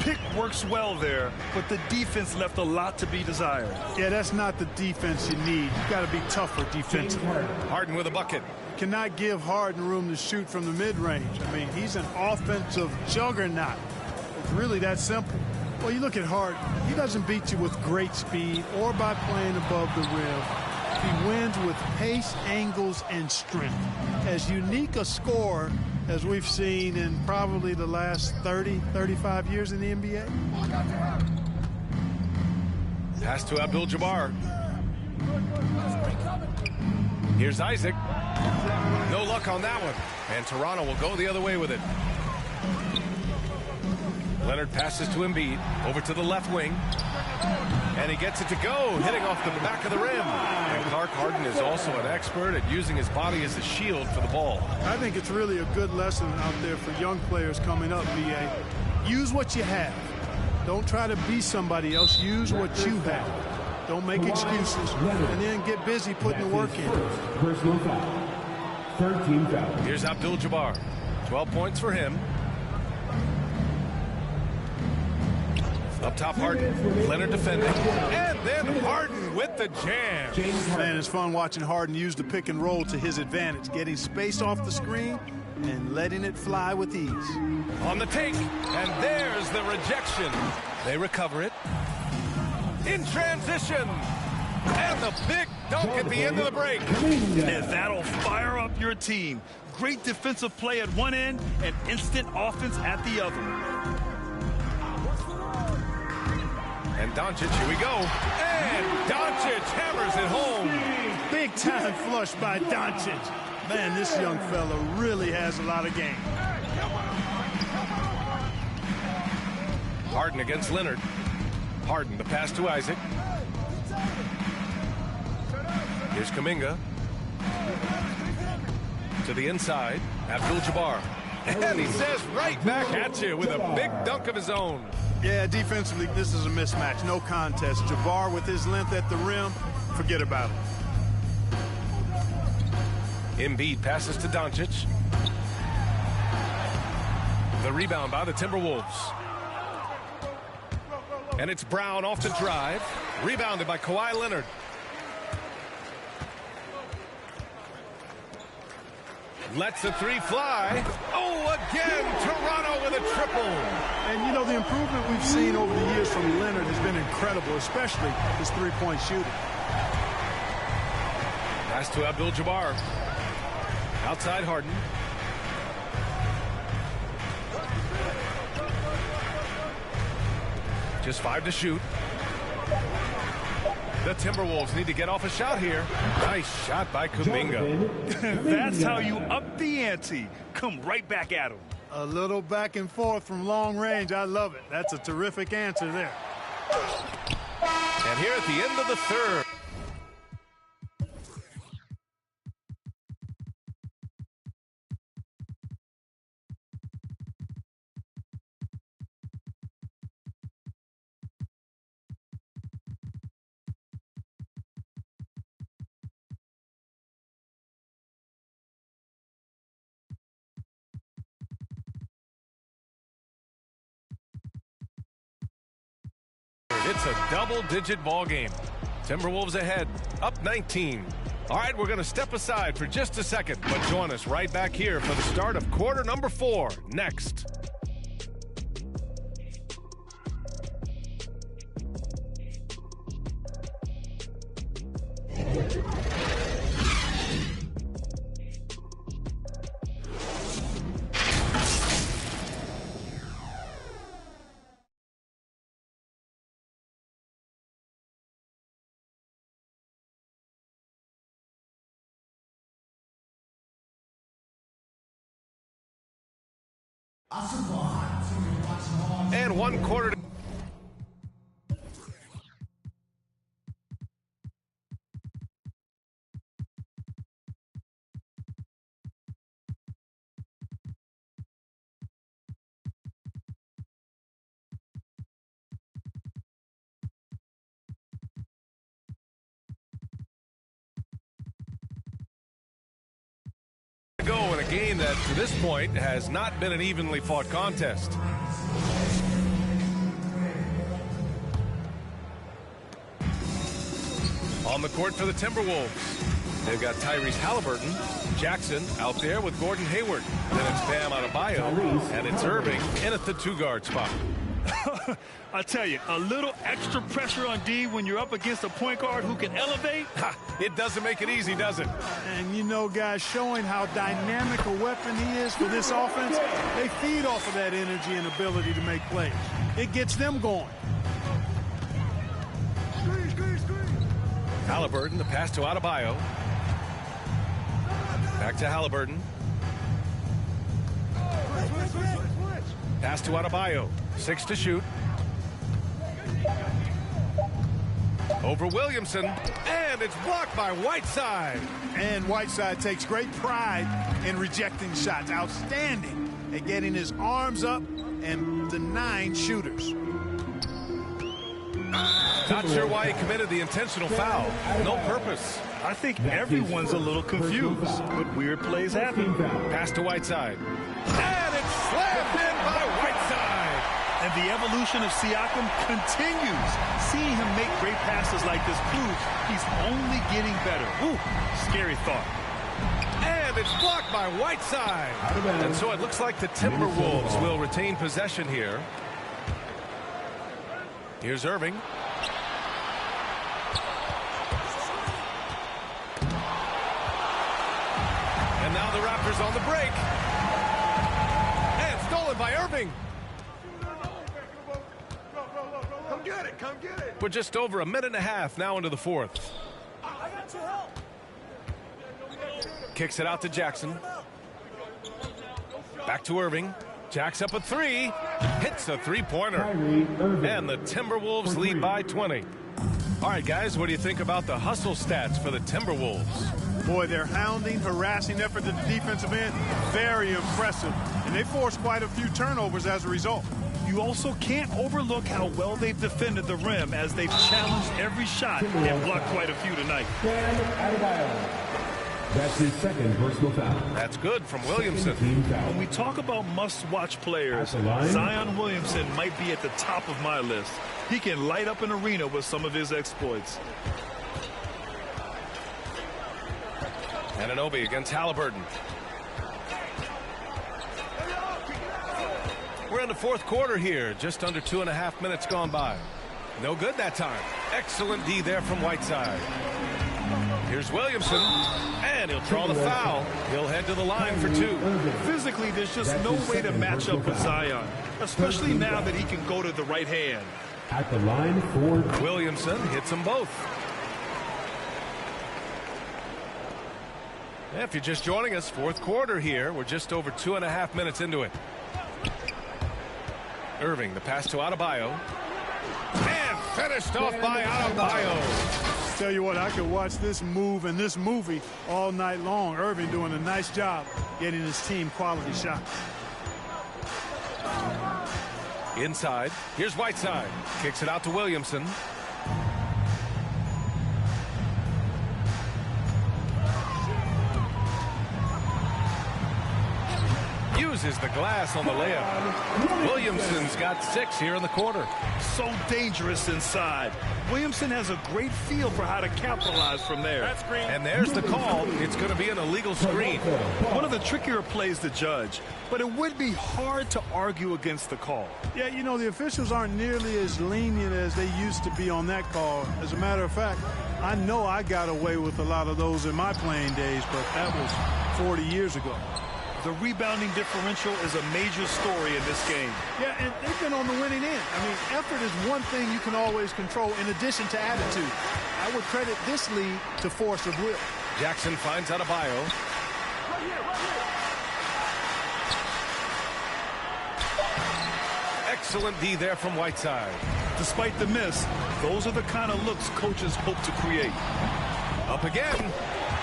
pick works well there, but the defense left a lot to be desired. Yeah, that's not the defense you need. You got to be tougher defensively. Harden with a bucket. Cannot give Harden room to shoot from the mid-range. I mean, he's an offensive juggernaut. It's really that simple. Well, you look at Harden. He doesn't beat you with great speed or by playing above the rim. He wins with pace, angles, and strength. As unique a scorer as we've seen in probably the last 30, 35 years in the NBA. Pass to Abdul-Jabbar. Here's Isaac. No luck on that one. And Toronto will go the other way with it. Leonard passes to Embiid. Over to the left wing. And he gets it to go, hitting off the back of the rim. And Clark Harden is also an expert at using his body as a shield for the ball. I think it's really a good lesson out there for young players coming up, B.A. Use what you have. Don't try to be somebody else. Use what you have. Don't make excuses. And then get busy putting the work in. Personal foul. 13 foul. Here's Abdul-Jabbar. 12 points for him. Up top, Harden. Leonard defending. And then Harden with the jam. Man, it's fun watching Harden use the pick and roll to his advantage, getting space off the screen and letting it fly with ease. On the take, and there's the rejection. They recover it. In transition. And the big dunk at the end of the break. And that'll fire up your team. Great defensive play at one end and instant offense at the other. And Doncic, here we go. And Doncic hammers it home. Big time flush by Doncic. Man, this young fella really has a lot of game. Harden against Leonard. Harden, the pass to Isaac. Here's Kuminga. To the inside, Abdul-Jabbar. And he says right back at you with a big dunk of his own. Yeah, defensively, this is a mismatch. No contest. Jabbar with his length at the rim, forget about it. Embiid passes to Doncic. The rebound by the Timberwolves. And it's Brown off the drive. Rebounded by Kawhi Leonard. Lets the three fly. Oh, again, Toronto with a triple. And, you know, the improvement we've seen over the years from Leonard has been incredible, especially his three-point shooting. Pass to Abdul-Jabbar. Outside Harden. Just 5 to shoot. The Timberwolves need to get off a shot here. Nice shot by Kuminga. That's how you up the ante. Come right back at him. A little back and forth from long range. I love it. That's a terrific answer there. And here at the end of the third. It's a double-digit ball game. Timberwolves ahead, up 19. All right, we're going to step aside for just a second, but join us right back here for the start of quarter number 4 next. And 1 quarter to go in a game that to this point has not been an evenly fought contest. On the court for the Timberwolves, they've got Tyrese Halliburton, Jackson out there with Gordon Hayward. Then it's Bam Adebayo, and it's Irving in at the 2-guard spot. I tell you, a little extra pressure on D when you're up against a point guard who can elevate. It doesn't make it easy, does it? And you know, guys, showing how dynamic a weapon he is for this offense, they feed off of that energy and ability to make plays. It gets them going. Halliburton, the pass to Adebayo. Back to Halliburton. Pass to Adebayo. 6 to shoot. Over Williamson, and it's blocked by Whiteside. And Whiteside takes great pride in rejecting shots. Outstanding at getting his arms up and denying shooters. Not sure why he committed the intentional foul. No purpose. I think everyone's a little confused, but weird plays happen. Pass to Whiteside. And it's slammed in by Whiteside. And the evolution of Siakam continues. Seeing him make great passes like this proves he's only getting better. Ooh, scary thought. And it's blocked by Whiteside. And so it looks like the Timberwolves will retain possession here. Here's Irving. And now the Raptors on the break. And stolen by Irving. Come get it, come get it. We're just over a minute and a half now into the fourth. Kicks it out to Jackson. Back to Irving. Jacks up a 3. Hits a 3-pointer. And the Timberwolves lead by 20. All right, guys, what do you think about the hustle stats for the Timberwolves? Boy, their hounding, harassing effort at the defensive end, very impressive. And they forced quite a few turnovers as a result. You also can't overlook how well they've defended the rim as they've challenged every shot and blocked quite a few tonight. That's his second personal foul. That's good from Williamson. When we talk about must-watch players, Zion Williamson might be at the top of my list. He can light up an arena with some of his exploits. Anunoby against Halliburton. We're in the fourth quarter here. Just under 2.5 minutes gone by. No good that time. Excellent D there from Whiteside. Here's Williamson, and he'll draw the foul. He'll head to the line for 2. Physically, there's just no way to match up with Zion, especially now that he can go to the right hand. At the line for Williamson hits them both. If you're just joining us, fourth quarter here. We're just over 2.5 minutes into it. Irving, the pass to Adebayo. And finished off by Adebayo. Tell you what, I could watch this move and this movie all night long. Irving doing a nice job getting his team quality shots. Inside, here's Whiteside. Kicks it out to Williamson. Uses the glass on the layup. Williamson's got 6 here in the quarter. So dangerous inside. Williamson has a great feel for how to capitalize from there. And there's the call. It's going to be an illegal screen. One of the trickier plays to judge, but it would be hard to argue against the call. Yeah, you know, the officials aren't nearly as lenient as they used to be on that call. As a matter of fact, I know I got away with a lot of those in my playing days, but that was 40 years ago. The rebounding differential is a major story in this game. Yeah, and they've been on the winning end. I mean, effort is one thing you can always control in addition to attitude. I would credit this lead to force of will. Jackson finds Adebayo. Excellent D there from Whiteside. Despite the miss, those are the kind of looks coaches hope to create. Up again.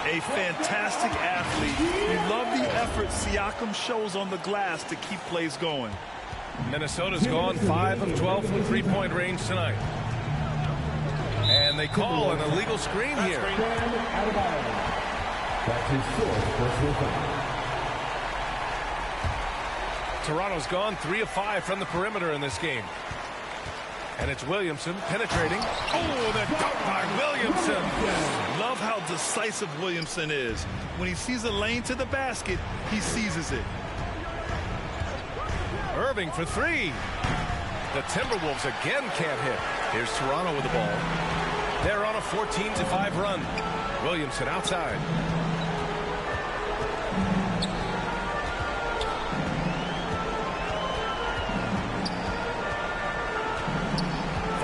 A fantastic athlete. You love the effort Siakam shows on the glass to keep plays going. Minnesota's gone 5 of 12 from three-point range tonight. And they call an illegal screen here. That's his fourth personal foul. Toronto's gone 3 of 5 from the perimeter in this game. And it's Williamson penetrating. Oh, the dunk by Williamson. how decisive Williamson is. When he sees a lane to the basket, he seizes it. Irving for three. The Timberwolves again can't hit. Here's Toronto with the ball. They're on a 14-5 run. Williamson outside.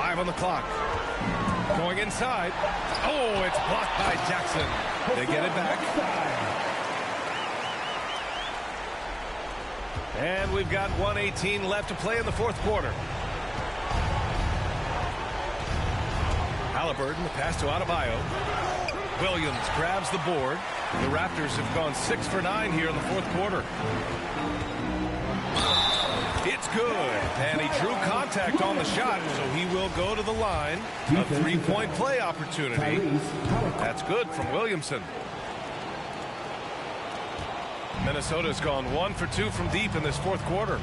On the clock. Going inside. Oh, it's blocked by Jackson. They get it back. And we've got 1:18 left to play in the fourth quarter. Halliburton, the pass to Adebayo. Williams grabs the board. The Raptors have gone 6 for 9 here in the fourth quarter. It's good, and he drew contact on the shot, so he will go to the line. A three-point play opportunity. That's good from Williamson. Minnesota's gone 1 for 2 from deep in this fourth quarter.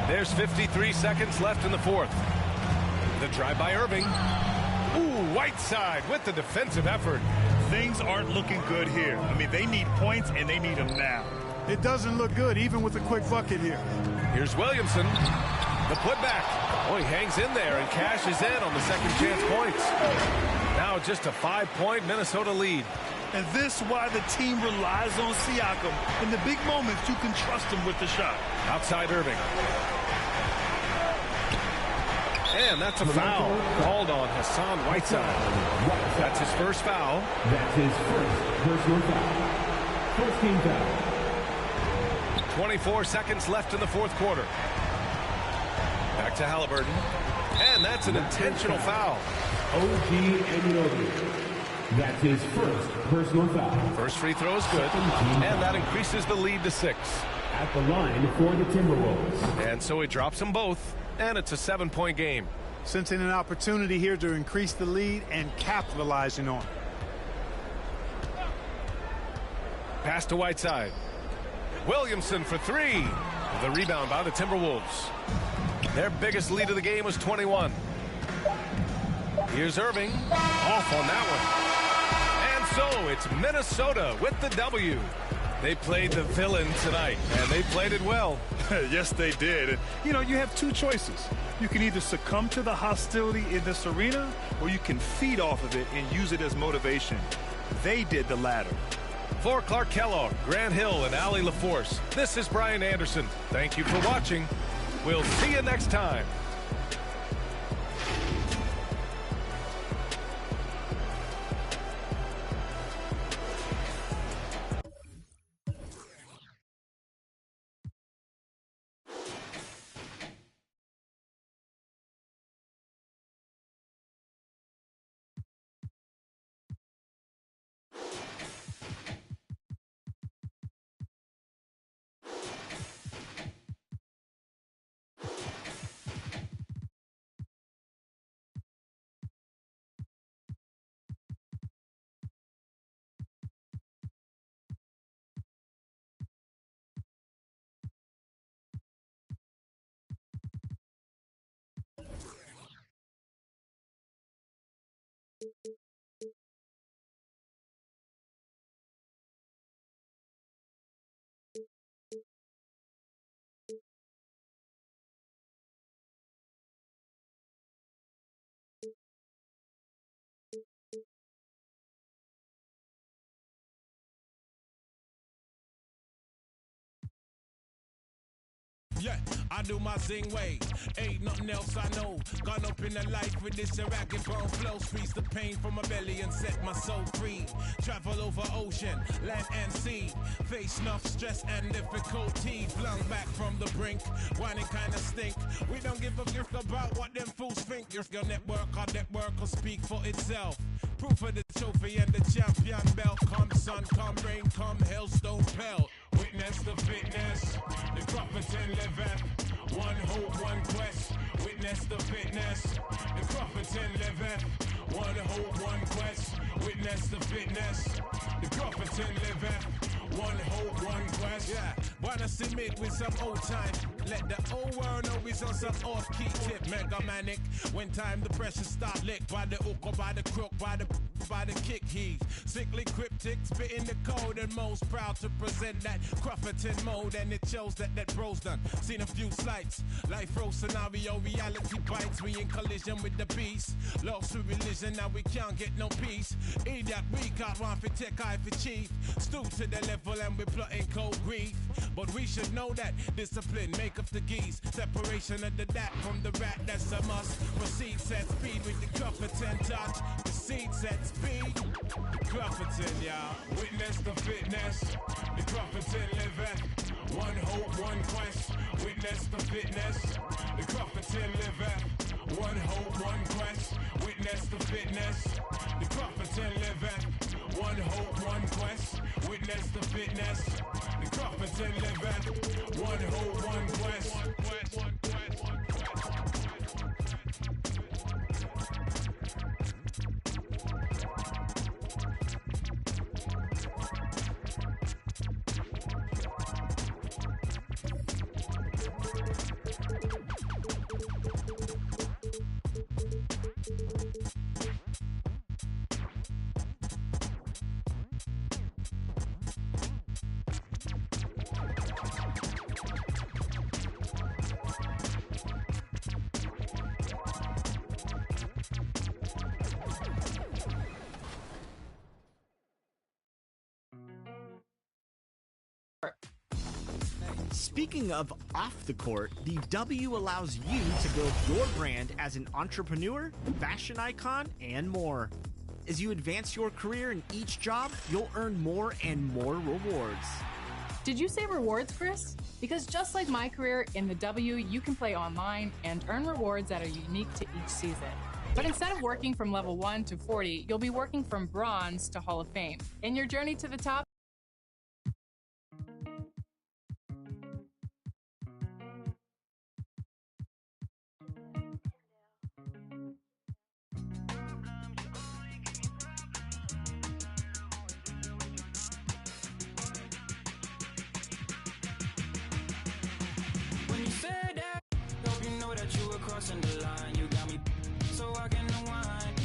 There's 53 seconds left in the fourth. The drive by Irving. Ooh, Whiteside with the defensive effort. Things aren't looking good here. I mean, they need points, and they need them now. It doesn't look good, even with a quick bucket here. Here's Williamson. The putback. Oh, he hangs in there and cashes in on the second chance points. Now just a 5-point Minnesota lead. And this is why the team relies on Siakam. In the big moments, you can trust him with the shot. Outside Irving. And that's a foul called on Hassan Whiteside. That's his first foul. That's his first personal foul. First team foul. 24 seconds left in the fourth quarter. Back to Halliburton. And that's an intentional foul. OG Anunoby. That's his first personal foul. First free throw is good. And that increases the lead to 6. At the line for the Timberwolves. And so he drops them both. And it's a 7-point game. Sensing an opportunity here to increase the lead and capitalizing on it. Pass to Whiteside. Williamson for three. The rebound by the Timberwolves. Their biggest lead of the game was 21. Here's Irving. Off on that one. And so it's Minnesota with the W. They played the villain tonight, and they played it well. Yes, they did. And, you know, you have two choices. You can either succumb to the hostility in this arena, or you can feed off of it and use it as motivation. They did the latter. For Clark Kellogg, Grant Hill, and Allie LaForce, this is Brian Anderson. Thank you for watching. We'll see you next time. Yeah, I do my zing way. Ain't nothing else I know. Gone up in the life with this ragged bone flow. Squeeze the pain from my belly and set my soul free. Travel over ocean, land and sea. Face enough stress and difficulty. Flung back from the brink, whining kinda stink. We don't give a gift about what them fools think. Your network, our network will speak for itself. Proof of the trophy and the champion belt. Come sun, come rain, come hailstone pelt. Witness the fitness, the Crofferton liveth. One hope, one quest. Witness the fitness, the Crofferton liveth. One hope, one quest. Witness the fitness, the Crofferton liveth. One hope, one quest. Yeah, wanna submit with some old time. Let the whole world know he's on some off-key tip. Mega manic. When time the pressure start lick by the hook or by the crook, by the kick. He's sickly cryptic, spitting the code and most proud to present that Crufferton mode. And it shows that bro's done. Seen a few slights. Life row scenario, reality bites. We in collision with the beast. Lost to religion, now we can't get no peace. Idiot, we got one for tech, eye for chief. Stoop to the level and we're plotting cold grief. But we should know that discipline make up the geese. Separation of the dat from the rat, that's a must. Proceed set speed with the Crufferton touch. Proceed set speed. Crufferton, y'all. Witness the fitness. The Crufferton liveth. One hope, one quest. Witness the fitness. The Crufferton liveth. One hope, one quest. Witness the fitness. The Crufferton liveth. One hope, one quest. Witness the fitness. The Crufferton liveth. One hope, one quest. Speaking of off the court, the W allows you to build your brand as an entrepreneur, fashion icon, and more. As you advance your career in each job, you'll earn more and more rewards. Did you say rewards, Chris? Because just like my career in the W, you can play online and earn rewards that are unique to each season. But instead of working from level 1 to 40, you'll be working from bronze to Hall of Fame. In your journey to the top, crossing the line, you got me so I can unwind.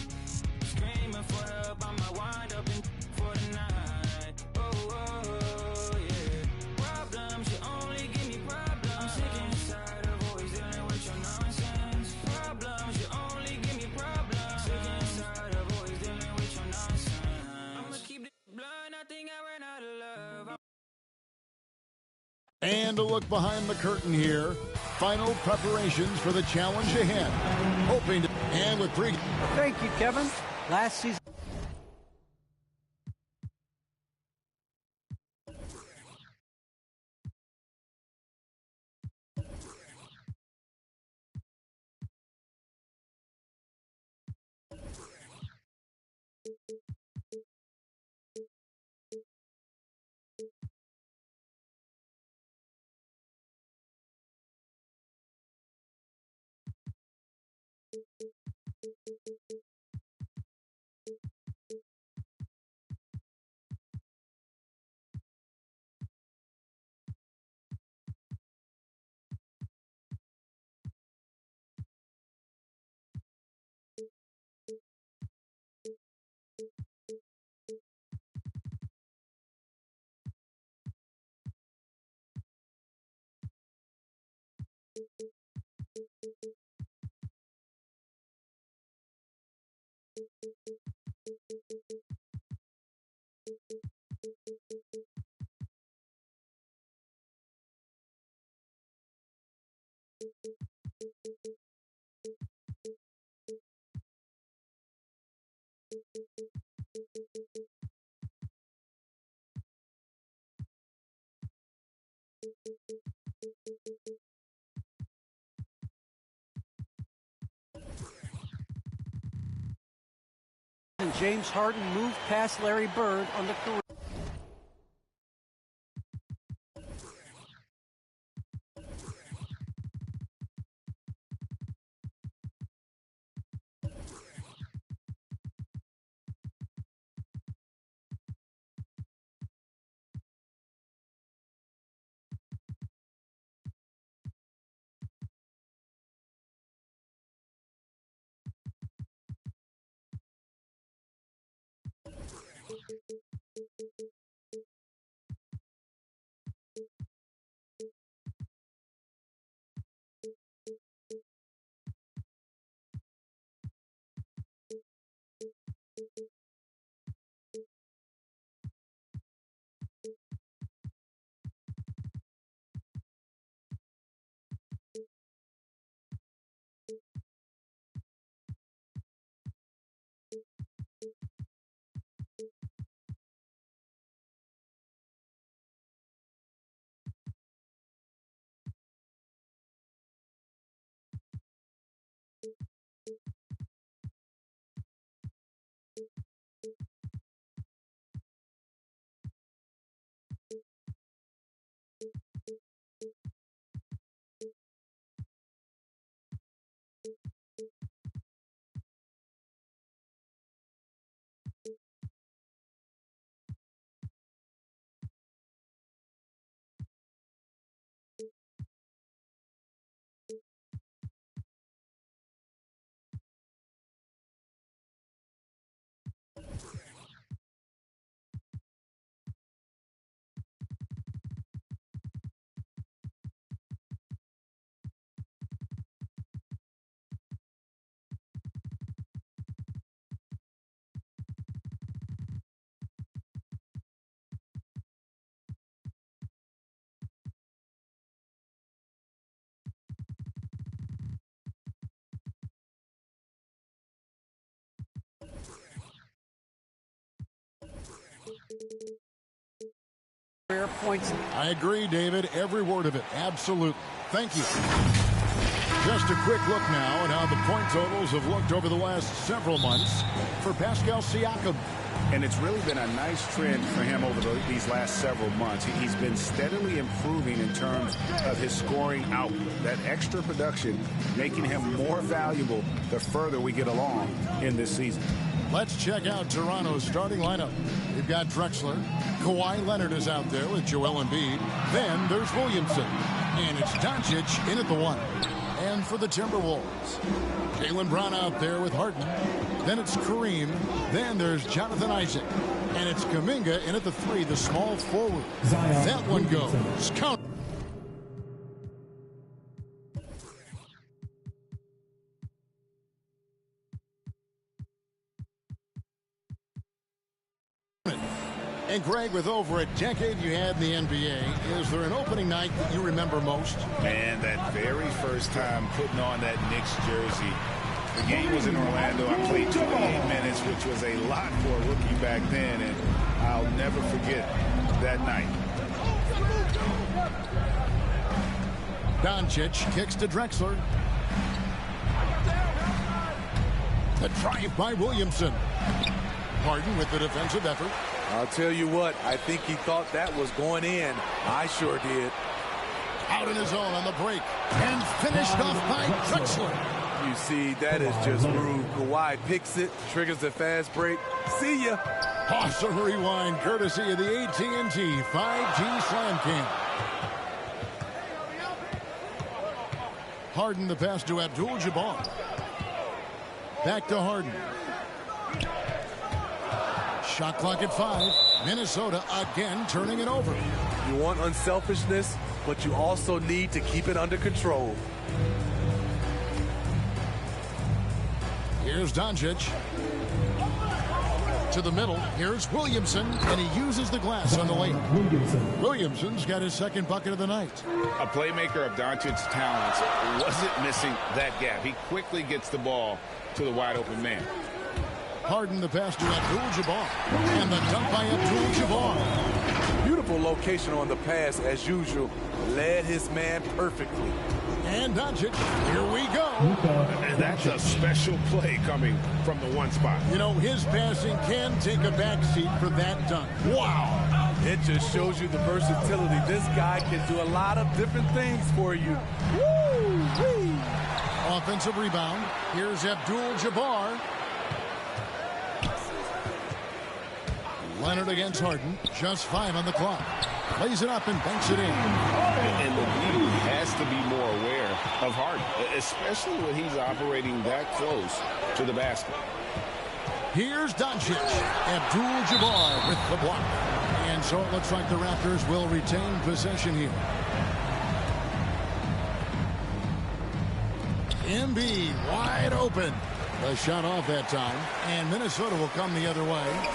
Screaming for help, I might wind up in for the night. Oh, yeah. Problems, you only give me problems. I'm sick and tired of always dealing with your nonsense. Problems, you only give me problems. Sick and tired of always dealing with your nonsense. I'ma keep it blunt, I think I ran out of love. And a look behind the curtain here. Final preparations for the challenge ahead. Hoping to, and with pre. Thank you, Kevin. Last season. And James Harden moved past Larry Bird on the career. Career points. I agree, David. Every word of it. Absolutely. Thank you. Just a quick look now at how the point totals have looked over the last several months for Pascal Siakam. And it's really been a nice trend for him over these last several months. He's been steadily improving in terms of his scoring output. That extra production making him more valuable the further we get along in this season. Let's check out Toronto's starting lineup. We've got Drexler. Kawhi Leonard is out there with Joel Embiid. Then there's Williamson. And it's Doncic in at the 1. And for the Timberwolves, Jaylen Brown out there with Harden. Then it's Kareem. Then there's Jonathan Isaac. And it's Kuminga in at the 3, the small forward. That one goes. Count. And Greg, with over a decade you had in the NBA, is there an opening night that you remember most? Man, that very first time putting on that Knicks jersey. The game was in Orlando. I played 28 minutes, which was a lot for a rookie back then, and I'll never forget that night. Doncic kicks to Drexler. The drive by Williamson. Harden with the defensive effort. I'll tell you what, I think he thought that was going in. I sure did. Out in his own on the break. And finished off by Drexler. You see, that is just rude. Kawhi picks it, triggers the fast break. See ya. Awesome rewind, courtesy of the AT&T 5G Slam Cam. Harden the pass to Abdul-Jabbar. Back to Harden. Shot clock at 5. Minnesota again turning it over. You want unselfishness, but you also need to keep it under control. Here's Doncic. To the middle. Here's Williamson, and he uses the glass on the lane. Williamson's got his second bucket of the night. A playmaker of Doncic's talents wasn't missing that gap. He quickly gets the ball to the wide open man. Harden the pass to Abdul-Jabbar. And the dunk by Abdul-Jabbar. Beautiful location on the pass, as usual. Led his man perfectly. And Doncic, here we go. And that's a special play coming from the one spot. You know, his passing can take a backseat for that dunk. Wow. It just shows you the versatility. This guy can do a lot of different things for you. Woo-wee. Offensive rebound. Here's Abdul-Jabbar. Leonard against Harden. Just 5 on the clock. Plays it up and banks it in. And the league has to be more aware of Harden, especially when he's operating that close to the basket. Here's Doncic. Abdul-Jabbar with the block. And so it looks like the Raptors will retain possession here. Embiid wide open. The shot off that time. And Minnesota will come the other way.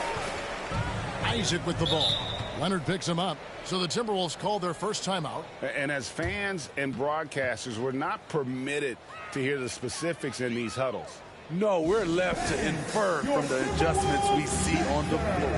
Isaac with the ball. Leonard picks him up. So the Timberwolves call their first timeout. And as fans and broadcasters, we're not permitted to hear the specifics in these huddles. No, we're left to infer from the adjustments we see on the floor.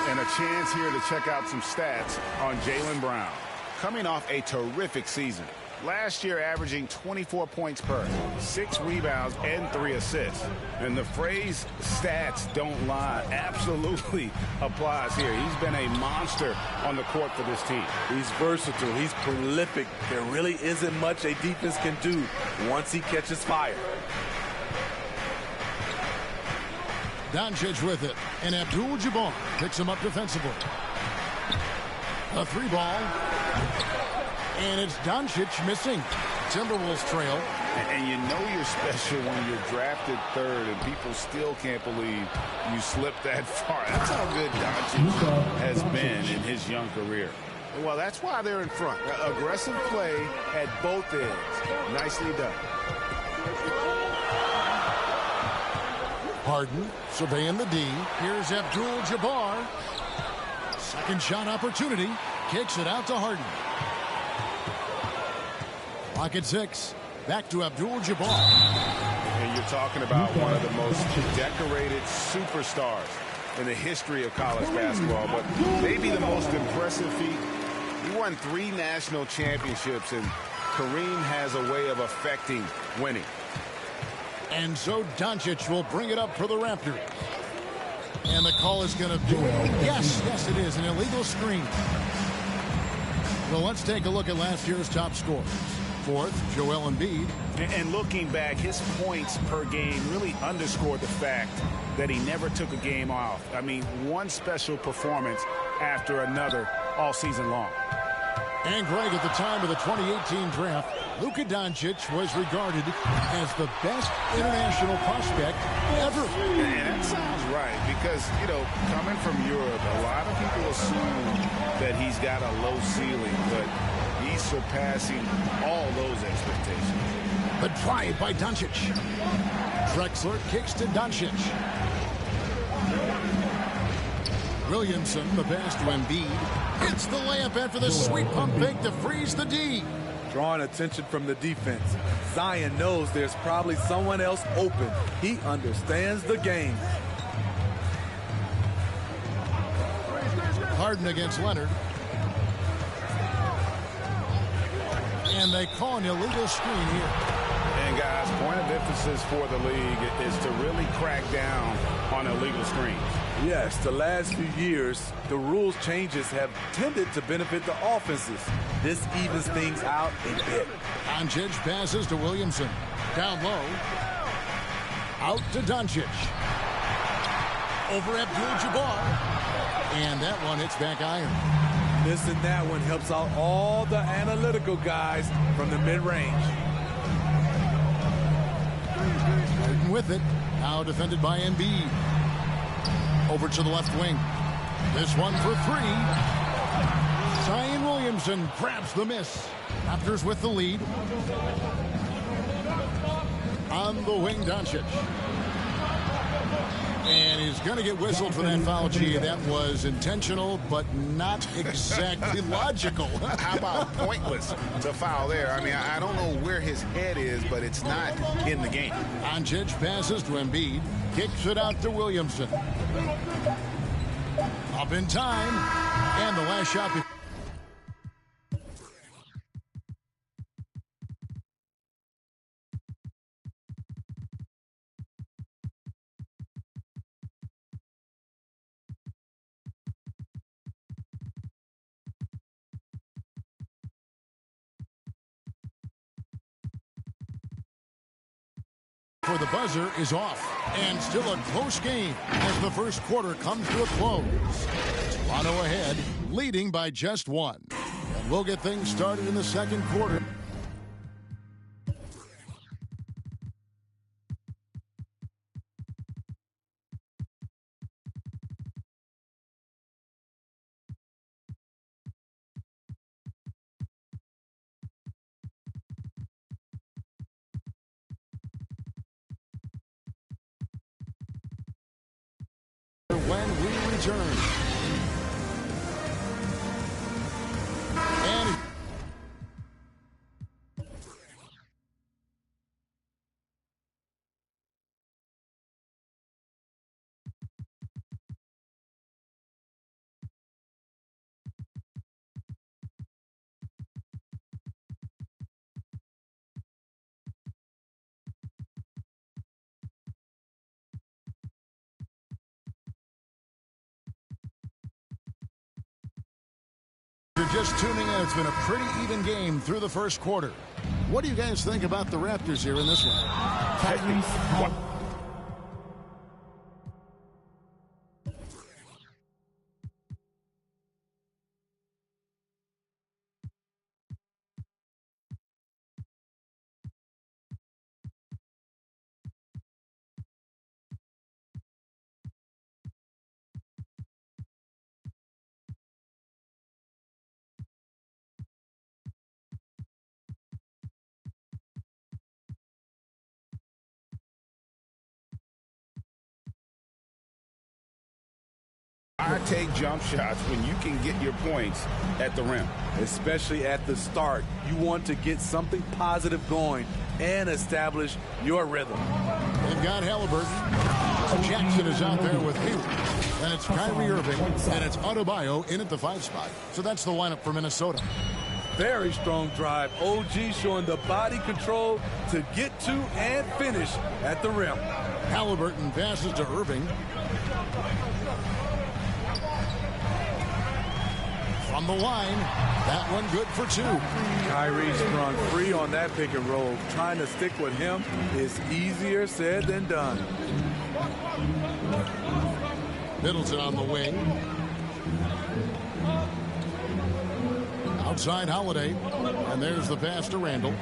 And a chance here to check out some stats on Jaylen Brown. Coming off a terrific season. Last year averaging 24 points per, 6 rebounds, and 3 assists. And the phrase stats don't lie absolutely applies here. He's been a monster on the court for this team. He's versatile. He's prolific. There really isn't much a defense can do once he catches fire. Doncic with it. And Abdul-Jabbar picks him up defensively. A 3-ball. And it's Doncic missing. Timberwolves trail. And you know you're special when you're drafted third and people still can't believe you slipped that far. That's how good Doncic has been in his young career. Well, that's why they're in front. Aggressive play at both ends. Nicely done. Harden surveying the D. Here's Abdul-Jabbar. Second shot opportunity. Kicks it out to Harden. Clock at 6. Back to Abdul-Jabbar. And you're talking about one of the most decorated superstars in the history of college basketball, but maybe the most impressive feat. He won 3 national championships, and Kareem has a way of affecting winning. And so Doncic will bring it up for the Raptors. And the call is going to be, yes, it is, an illegal screen. Well, let's take a look at last year's top scorers. Fourth, Joel Embiid. And looking back, his points per game really underscored the fact that he never took a game off. I mean, one special performance after another all season long. And Greg, at the time of the 2018 draft, Luka Doncic was regarded as the best international prospect ever. And that sounds right because, you know, coming from Europe, a lot of people assume that he's got a low ceiling, but he's surpassing all those expectations. The drive by Doncic. Drexler kicks to Doncic. Williamson, the pass to Embiid. Hits the layup after the sweet pump fake to freeze the D. Drawing attention from the defense. Zion knows there's probably someone else open. He understands the game. Harden against Leonard. And they call an illegal screen here. And guys, point of emphasis for the league is to really crack down on illegal screens. Yes, the last few years, the rules changes have tended to benefit the offenses. This evens things out a bit. Doncic passes to Williamson. Down low. Out to Doncic. Over Abdul-Jabbar. And that one hits back iron. Missing that one helps out all the analytical guys from the mid-range. Harden with it. Now defended by Embiid. Over to the left wing. This one for 3. Zion Williamson grabs the miss. Raptors with the lead. On the wing, Doncic. And he's going to get whistled for that foul, G. That was intentional, but not exactly logical. How about pointless to foul there? I mean, I don't know where his head is, but it's not in the game. Doncic passes to Embiid. Kicks it out to Williamson. Up in time. And the last shot. for the buzzer is off. And still a close game as the first quarter comes to a close. Toronto ahead, leading by just one. And we'll get things started in the second quarter. When we return. And you're just tuning in, it's been a pretty even game through the first quarter. What do you guys think about the Raptors here in this one? I take jump shots when you can get your points at the rim. Especially at the start. You want to get something positive going and establish your rhythm. They've got Halliburton. Jackson is out there with Hayward. And it's Kyrie Irving. And it's Adebayo in at the 5 spot. So that's the lineup for Minnesota. Very strong drive. OG showing the body control to get to and finish at the rim. Halliburton passes to Irving. From the line, that one good for 2. Kyrie sprung free on that pick and roll. Trying to stick with him is easier said than done. Middleton on the wing. Outside Holiday. And there's the pass to Randall.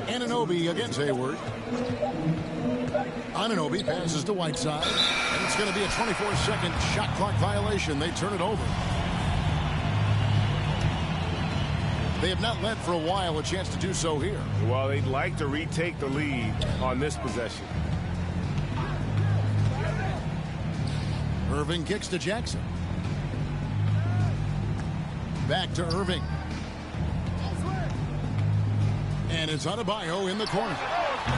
Anunoby against Hayward. Anunoby passes to Whiteside. And it's going to be a 24-second shot clock violation. They turn it over. They have not led for a while. A chance to do so here. Well, they'd like to retake the lead on this possession. Irving kicks to Jackson. Back to Irving. And it's Adebayo in the corner.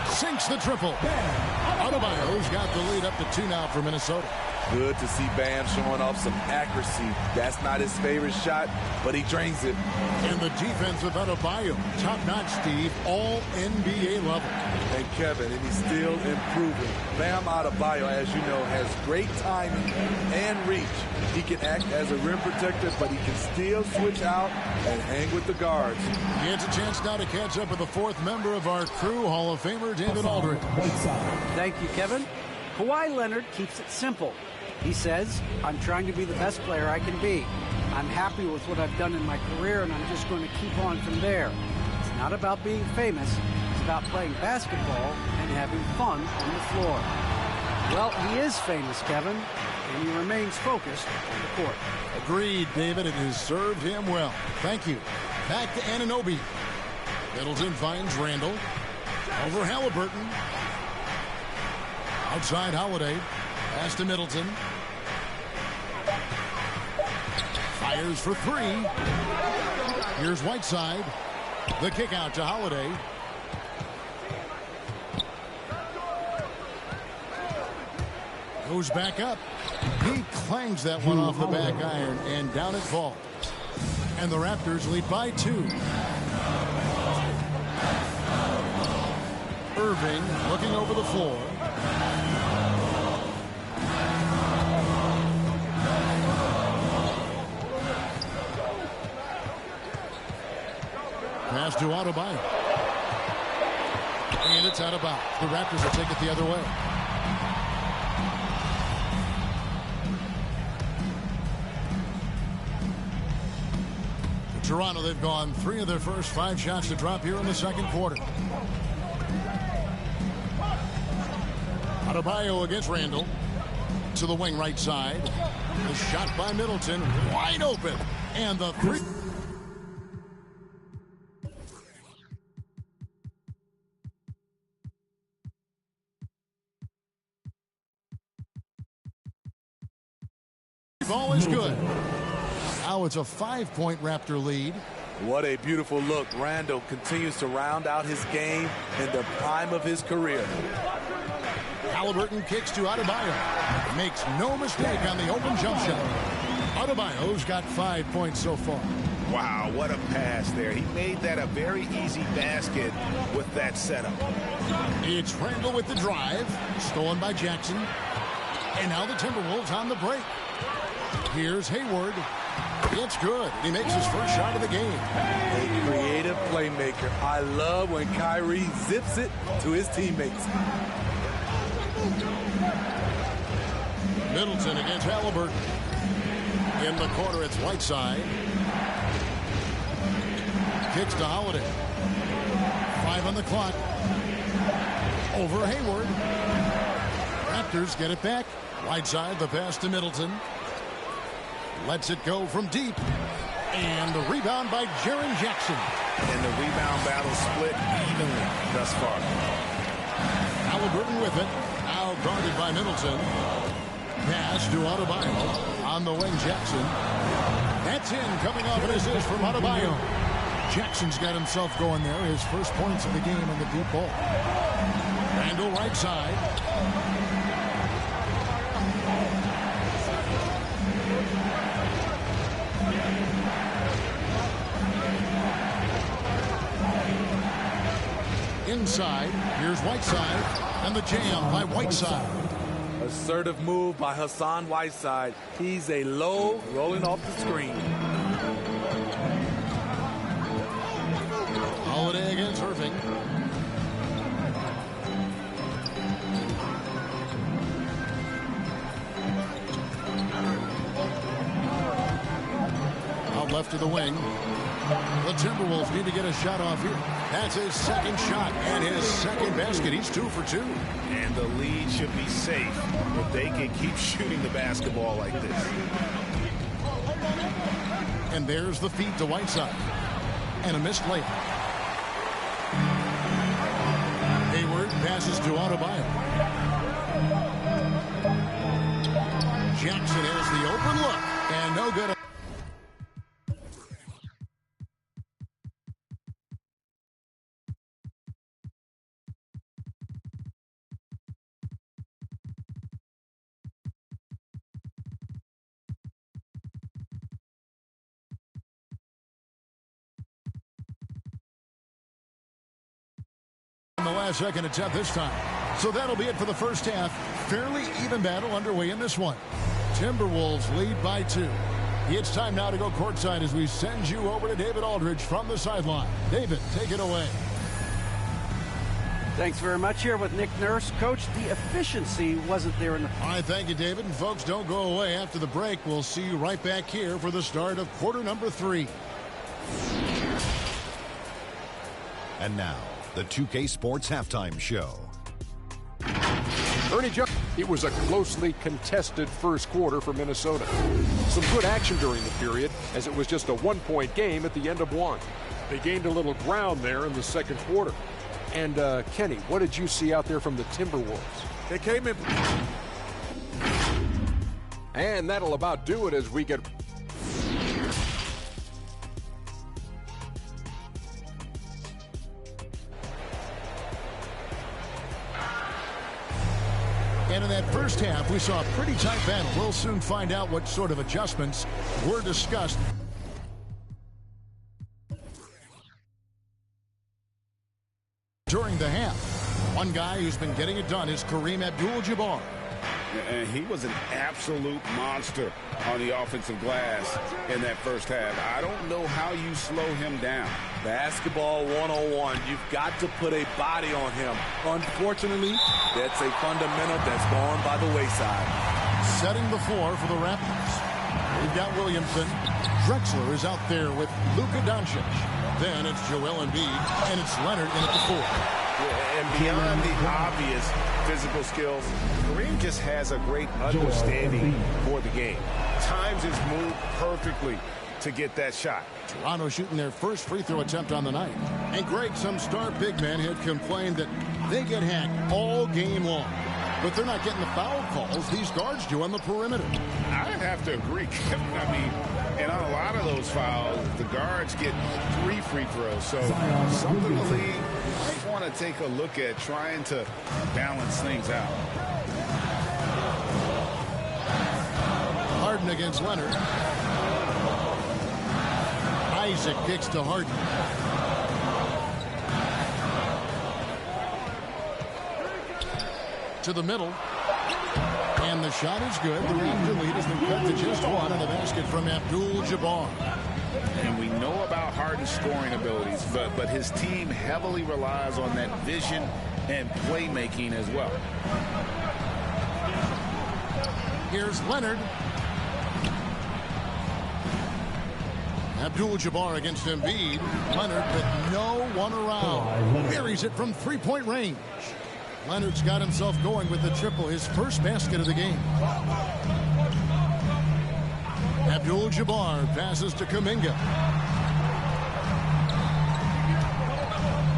Sinks the triple. Adebayo's got the lead up to 2 now for Minnesota. Good to see Bam showing off some accuracy. That's not his favorite shot, but he drains it. And the defense of Adebayo, top-notch, Steve, all NBA level. And Kevin, and he's still improving. Bam Adebayo, as you know, has great timing and reach. He can act as a rim protector, but he can still switch out and hang with the guards. He gets a chance now to catch up with the 4th member of our crew, Hall of Famer David Aldridge. Thank you, Kevin. Kawhi Leonard keeps it simple. He says, I'm trying to be the best player I can be. I'm happy with what I've done in my career, and I'm just going to keep on from there. It's not about being famous. It's about playing basketball and having fun on the floor. Well, he is famous, Kevin, and he remains focused on the court. Agreed, David. It has served him well. Thank you. Back to Anunoby. Middleton finds Randall. Over Halliburton. Outside Holiday. Pass to Middleton. Fires for 3. Here's Whiteside. The kick out to Holiday. Goes back up. He clangs that one off the back iron, and down it falls. And the Raptors lead by 2. Irving looking over the floor. Pass to Adebayo. And it's out of bounds. The Raptors will take it the other way. Toronto, they've gone 3 of their first 5 shots to drop here in the second quarter. Adebayo against Randall. To the wing right side. The shot by Middleton. Wide open. And the three. Ball is good. Now it's a 5-point Raptor lead. What a beautiful look. Randall continues to round out his game in the prime of his career. Halliburton kicks to Adebayo. Makes no mistake on the open jump shot. Adebayo's got 5 points so far. Wow, what a pass there. He made that a very easy basket with that setup. It's Randall with the drive. Stolen by Jackson. And now the Timberwolves on the break. Here's Hayward. It's good. He makes his first shot of the game. A creative playmaker. I love when Kyrie zips it to his teammates. Middleton against Halliburton. In the corner, it's Whiteside. Kicks to Holiday. 5 on the clock. Over Hayward. Raptors get it back. Whiteside, the pass to Middleton. Lets it go from deep. And the rebound by Jaren Jackson. And the rebound battle split evenly thus far. Halliburton with it. Now guarded by Middleton. Pass to Adebayo. On the wing, Jackson. That's in. Coming off an assist from Adebayo. Jackson's got himself going there. His first points of the game in the deep ball. Randall right side. Inside, here's Whiteside, and the jam by Whiteside. Assertive move by Hassan Whiteside. He's a low, rolling off the screen. Holiday against Irving. Out left to the wing. The Timberwolves need to get a shot off here. That's his second shot and his second basket. He's 2 for 2. And the lead should be safe if they can keep shooting the basketball like this. And there's the feed to Whiteside. And a missed layup. Hayward passes to Adebayo. Jackson has the open look. And no good. In the last second attempt this time. So that'll be it for the first half. Fairly even battle underway in this one. Timberwolves lead by 2. It's time now to go courtside as we send you over to David Aldridge from the sideline. David, take it away. Thanks very much. Here with Nick Nurse. Coach, the efficiency wasn't there in the... All right, thank you, David. And folks, don't go away. After the break, we'll see you right back here for the start of quarter number 3. And now, the 2K Sports Halftime Show. Ernie Johnson. It was a closely contested first quarter for Minnesota. Some good action during the period, as it was just a 1-point game at the end of 1. They gained a little ground there in the second quarter. And, Kenny, what did you see out there from the Timberwolves? They came in. And that'll about do it as we get... And in that first half, we saw a pretty tight battle. We'll soon find out what sort of adjustments were discussed. During the half, one guy who's been getting it done is Kareem Abdul-Jabbar. And he was an absolute monster on the offensive glass in that first half. I don't know how you slow him down. Basketball 101. You've got to put a body on him. Unfortunately, that's a fundamental that's gone by the wayside. Setting the floor for the Raptors. We've got Williamson. Drexler is out there with Luka Doncic. Then it's Joel Embiid, and it's Leonard in at the 4. Yeah, and beyond the obvious physical skills, Kareem just has a great understanding for the game. Times his move perfectly to get that shot. Toronto shooting their first free throw attempt on the night. And Greg, some star big men had complained that they get hacked all game long. But they're not getting the foul calls these guards do on the perimeter. I have to agree, Kevin. I mean, and on a lot of those fouls, the guards get 3 free throws. So something the league might want to take a look at trying to balance things out. Harden against Leonard. Isaac kicks to Harden. To the middle. And the shot is good. The Raptor lead has been cut to just 1 on the basket from Abdul-Jabbar. And we know about Harden's scoring abilities, but his team heavily relies on that vision and playmaking as well. Here's Leonard. Abdul-Jabbar against Embiid. Leonard with no one around. Buries it from three-point range. Leonard's got himself going with the triple, his first basket of the game. Abdul-Jabbar passes to Kuminga.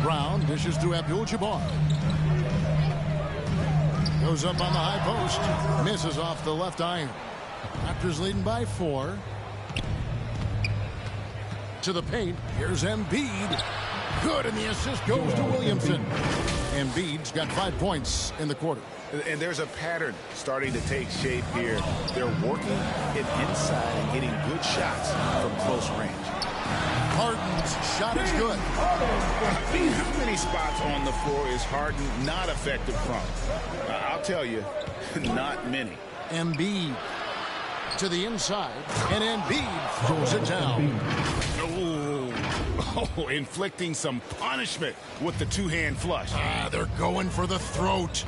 Brown dishes to Abdul-Jabbar. Goes up on the high post. Misses off the left iron. Raptors leading by 4. To the paint. Here's Embiid. Good, and the assist goes to Williamson. Embiid's got 5 points in the quarter. And there's a pattern starting to take shape here. They're working it inside and getting good shots from close range. Harden's shot is good. I mean, how many spots on the floor is Harden not effective from? I'll tell you, not many. Embiid to the inside, and Embiid throws it down. Oh, inflicting some punishment with the two-hand flush. They're going for the throat.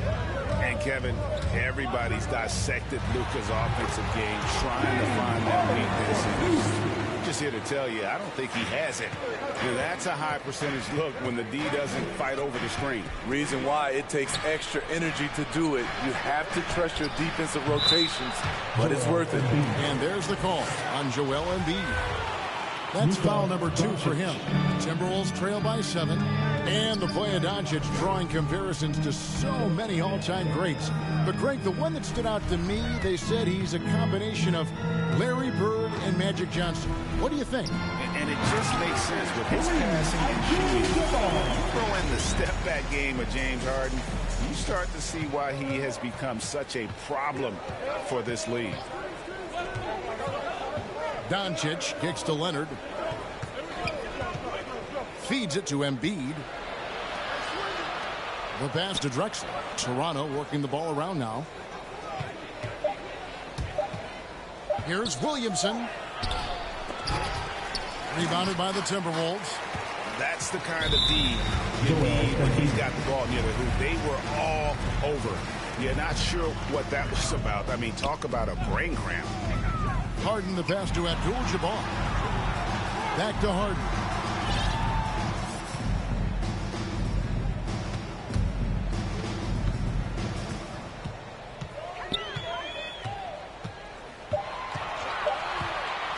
And Kevin, everybody's dissected Luka's offensive game, trying to find that weakness. And I'm just here to tell you, I don't think he has it. That's a high percentage look when the D doesn't fight over the screen. Reason why it takes extra energy to do it. You have to trust your defensive rotations, but it's worth it. And there's the call on Joel Embiid. That's foul number 2 for him. Timberwolves trail by 7. And the play of Doncic drawing comparisons to so many all-time greats. But, Greg, the one that stood out to me, they said he's a combination of Larry Bird and Magic Johnson. What do you think? And it just makes sense with his passing and shooting. You throw in the step-back game of James Harden, you start to see why he has become such a problem for this league. Doncic kicks to Leonard. Feeds it to Embiid. The pass to Drexler. Toronto working the ball around now. Here's Williamson. Rebounded by the Timberwolves. That's the kind of D you need when he's got the ball near the hoop. They were all over. You're not sure what that was about. I mean, talk about a brain cramp. Harden the pass to Abdul-Jabbar. Back to Harden.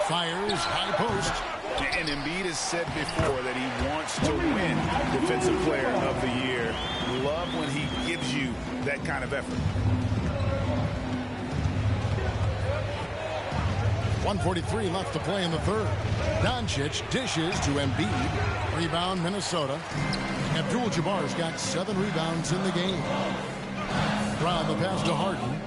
Fires high post. And Embiid has said before that he wants to win Defensive Player of the Year. Love when he gives you that kind of effort. 1:43 left to play in the third. Doncic dishes to Embiid. Rebound Minnesota. Abdul-Jabbar's got 7 rebounds in the game. Brown the pass to Harden.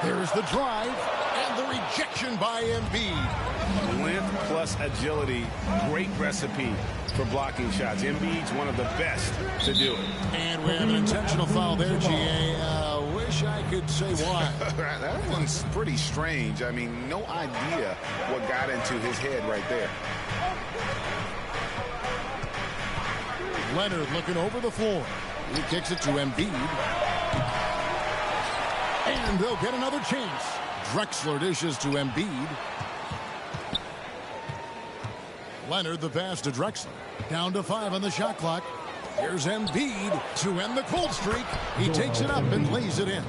There's the drive, and the rejection by Embiid. Length plus agility, great recipe for blocking shots. Embiid's one of the best to do it. And we have an intentional foul there, GA. Wish I could say why. That one's pretty strange. I mean, no idea what got into his head right there. Leonard looking over the floor. He kicks it to Embiid. And they'll get another chance. Drexler dishes to Embiid. Leonard the pass to Drexler. Down to 5 on the shot clock. Here's Embiid to end the cold streak. He takes it up and lays it in.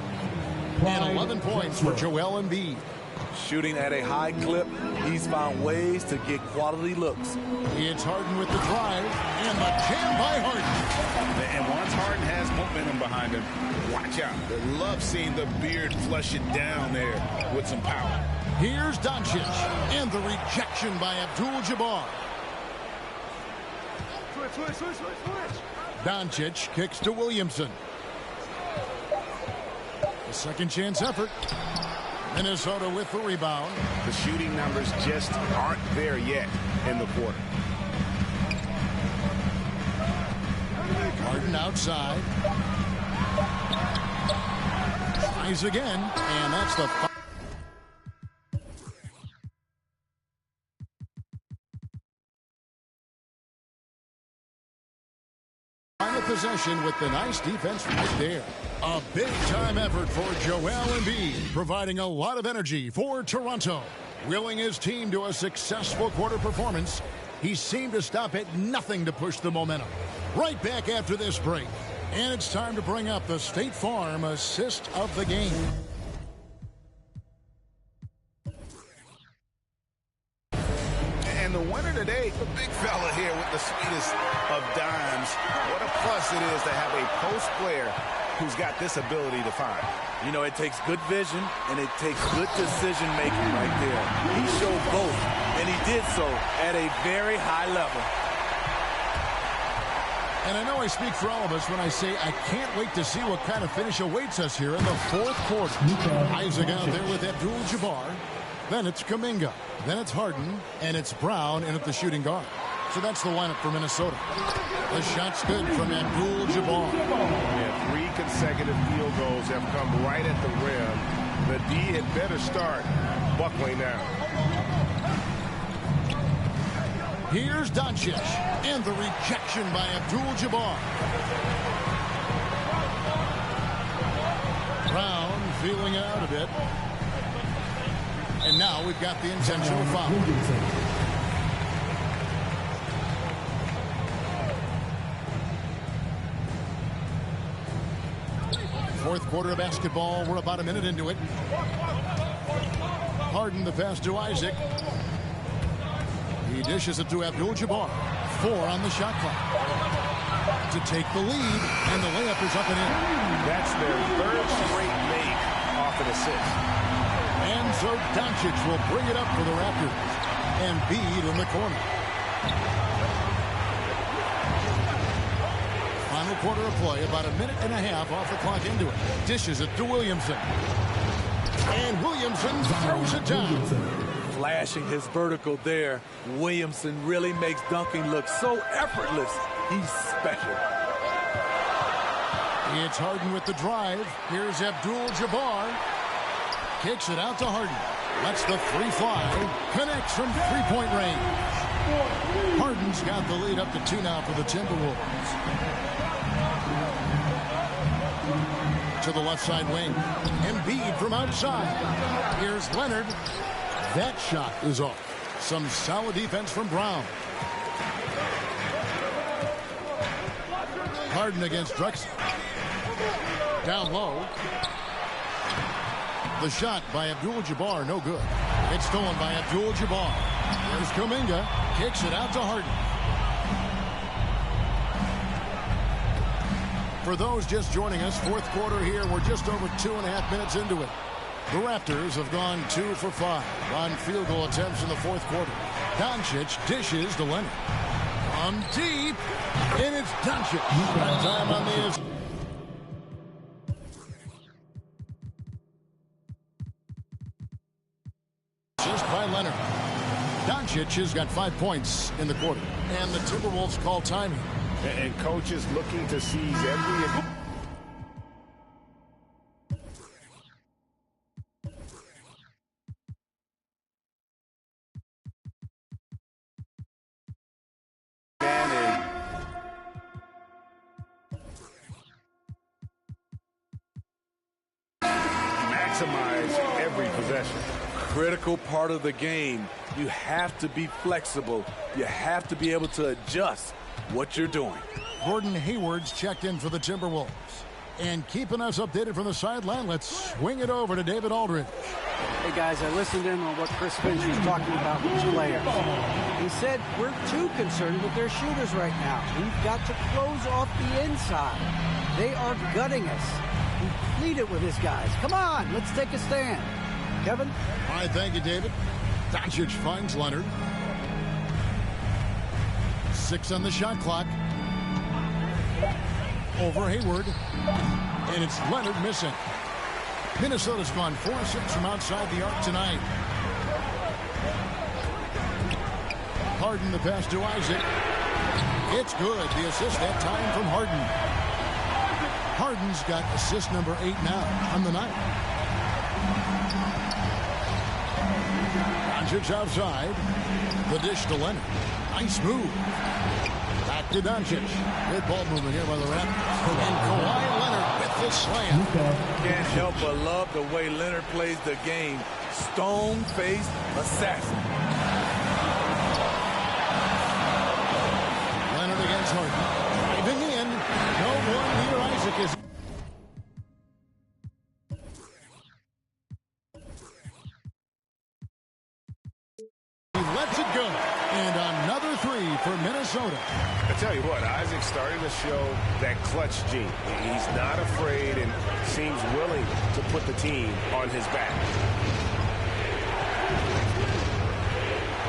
And 11 points for Joel Embiid. Shooting at a high clip, he's found ways to get quality looks. It's Harden with the drive and the jam by Harden. And once Harden has momentum behind him, watch out. They love seeing the beard flush it down there with some power. Here's Doncic and the rejection by Abdul-Jabbar. Doncic kicks to Williamson. A second chance effort. Minnesota with the rebound. The shooting numbers just aren't there yet in the quarter. Harden outside. Tries again, and that's the final possession with the nice defense right there. A big-time effort for Joel Embiid, providing a lot of energy for Toronto. Willing his team to a successful quarter performance, he seemed to stop at nothing to push the momentum. Right back after this break. And it's time to bring up the State Farm assist of the game. And the winner today, the big fella here with the sweetest of dimes. What a plus it is to have a post player who's got this ability to find. You know, it takes good vision and it takes good decision making right there. He showed both, and he did so at a very high level. And I know I speak for all of us when I say I can't wait to see what kind of finish awaits us here in the fourth quarter. Isaac out there with Abdul-Jabbar. Then it's Kuminga. Then it's Harden. And it's Brown in at the shooting guard. So that's the lineup for Minnesota. The shot's good from Abdul-Jabbar. Yeah, 3 consecutive field goals have come right at the rim. The D had better start buckling down. Here's Doncic, and the rejection by Abdul-Jabbar. Brown feeling out a bit. And now we've got the intentional foul. Fourth quarter of basketball. We're about a minute into it. Harden the pass to Isaac. He dishes it to Abdul-Jabbar. 4 on the shot clock. To take the lead, and the layup is up and in. That's their 3rd straight make off of the 6th. And so Doncic will bring it up for the Raptors. And Embiid in the corner. Final quarter of play, about a minute and a half off the clock into it. Dishes it to Williamson. And Williamson throws it down. Flashing his vertical there. Williamson really makes dunking look so effortless. He's special. It's Harden with the drive. Here's Abdul-Jabbar. Kicks it out to Harden. Lets the 3 fly. Connects from 3-point range. Harden's got the lead up to 2 now for the Timberwolves. To the left side wing. Embiid from outside. Here's Leonard. That shot is off. Some solid defense from Brown. Harden against Drexler. Down low. The shot by Abdul-Jabbar, no good. It's stolen by Abdul-Jabbar. There's Kuminga. Kicks it out to Harden. For those just joining us, fourth quarter here. We're just over 2.5 minutes into it. The Raptors have gone 2 for 5 on field goal attempts in the fourth quarter. Doncic dishes to Leonard. From deep, and it's Doncic. That time on the Doncic has got 5 points in the quarter. And the Timberwolves call timing. And coach is looking to seize every... maximize every possession. Critical part of the game. You have to be flexible. You have to be able to adjust what you're doing. Gordon Hayward's checked in for the Timberwolves. And keeping us updated from the sideline, let's swing it over to David Aldridge. Hey, guys, I listened in on what Chris Finch was talking about with his players. He said, we're too concerned with their shooters right now. We've got to close off the inside. They are gutting us. He pleaded with his guys. Come on, let's take a stand. Kevin? All right, thank you, David. Doncic finds Leonard. 6 on the shot clock. Over Hayward. And it's Leonard missing. Minnesota's gone 4-6 from outside the arc tonight. Harden the pass to Isaac. It's good. The assist that time from Harden. Harden's got assist number 8 now on the night. Doncic outside. The dish to Leonard. Nice move. Back to Doncic. Good ball movement here by the Raptors. And Kawhi Leonard with the slam. Can't help but love the way Leonard plays the game. Stone-faced assassin. Leonard against Harden. Driving in. No one near Isaac is... He lets it go. And another 3 for Minnesota. I tell you what, Isaac's starting to show that clutch gene. He's not afraid and seems willing to put the team on his back.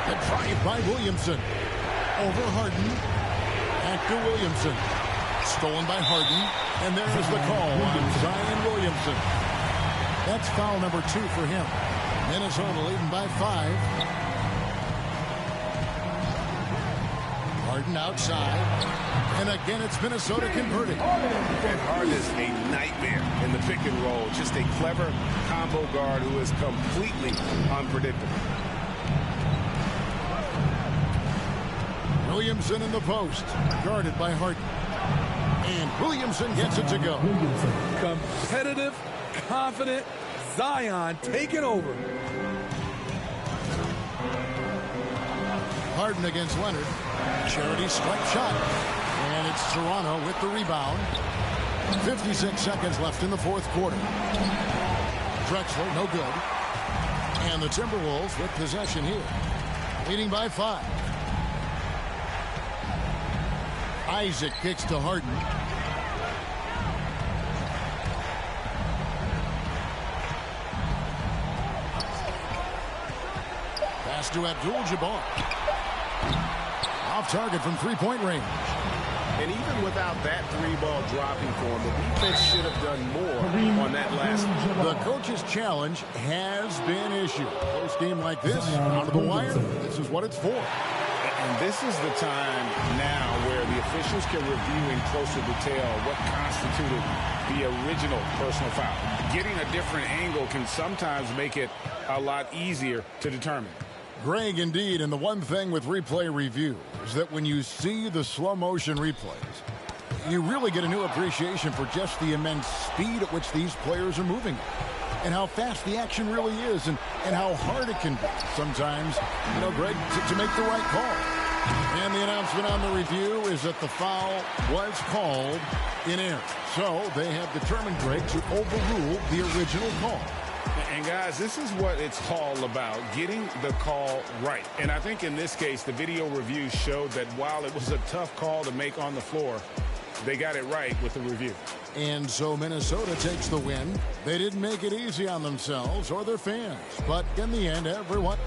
The drive by Williamson. Over Harden. Back to Williamson. Stolen by Harden. And there's the call on Zion Williamson. That's foul number 2 for him. Minnesota leading by 5. Harden outside. And again, it's Minnesota converting. And Harden is a nightmare in the pick and roll. Just a clever combo guard who is completely unpredictable. Williamson in the post. Guarded by Harden. And Williamson gets it to go. Competitive, confident, Zion taking over. Harden against Leonard. Charity strike shot. And it's Toronto with the rebound. 56 seconds left in the fourth quarter. Drexler, no good. And the Timberwolves with possession here. Leading by 5. Isaac kicks to Harden. Pass to Abdul-Jabbar. Off target from three-point range. And even without that 3-ball dropping for him, the defense should have done more on that last. The coach's challenge has been issued. Close game like this, out of the wire, this is what it's for. And this is the time now where the officials can review in closer detail what constituted the original personal foul. Getting a different angle can sometimes make it a lot easier to determine. Greg, indeed, and the one thing with replay review is that when you see the slow motion replays, you really get a new appreciation for just the immense speed at which these players are moving and how fast the action really is and how hard it can be sometimes, Greg, to make the right call. And the announcement on the review is that the foul was called in error. So they have determined, Greg, to overrule the original call. And, guys, this is what it's all about, getting the call right. And I think in this case, the video review showed that while it was a tough call to make on the floor, they got it right with the review. And so Minnesota takes the win. They didn't make it easy on themselves or their fans. But in the end, everyone...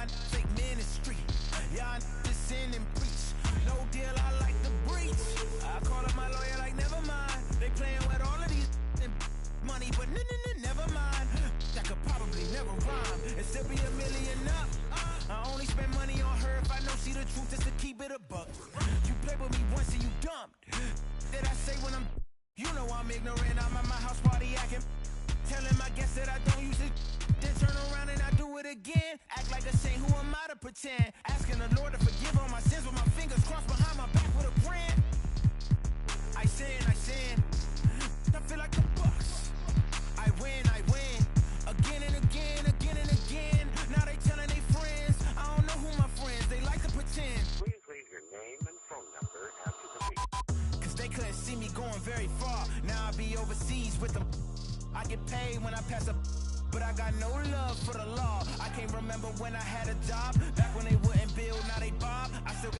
Y'all fake ministry. Y'all just sin and preach. No deal, I like the breach. I call up my lawyer like, never mind. They playing with all of these money, but never mind. I could probably never rhyme and still be $1 million up. I only spend money on her if I know she the truth, just to keep it a buck. You play with me once and you dumb. Did I say when I'm, you know I'm ignorant. I'm at my house party acting, telling my guests that I don't use it. Then turn around and I do it again. Act like a saint, who am I to pretend? Asking the Lord to forgive all my sins with my fingers crossed behind my back with a brand. I sin. I feel like the Bucks. I win. Again and again. Now they telling their friends. I don't know who my friends, they like to pretend. Please leave your name and phone number after the beep. Cause they couldn't see me going very far. Now I be overseas with them. I get paid when I pass a, but I got no love for the law. I can't remember when I had a job. Back when they wouldn't build, now they bob. I still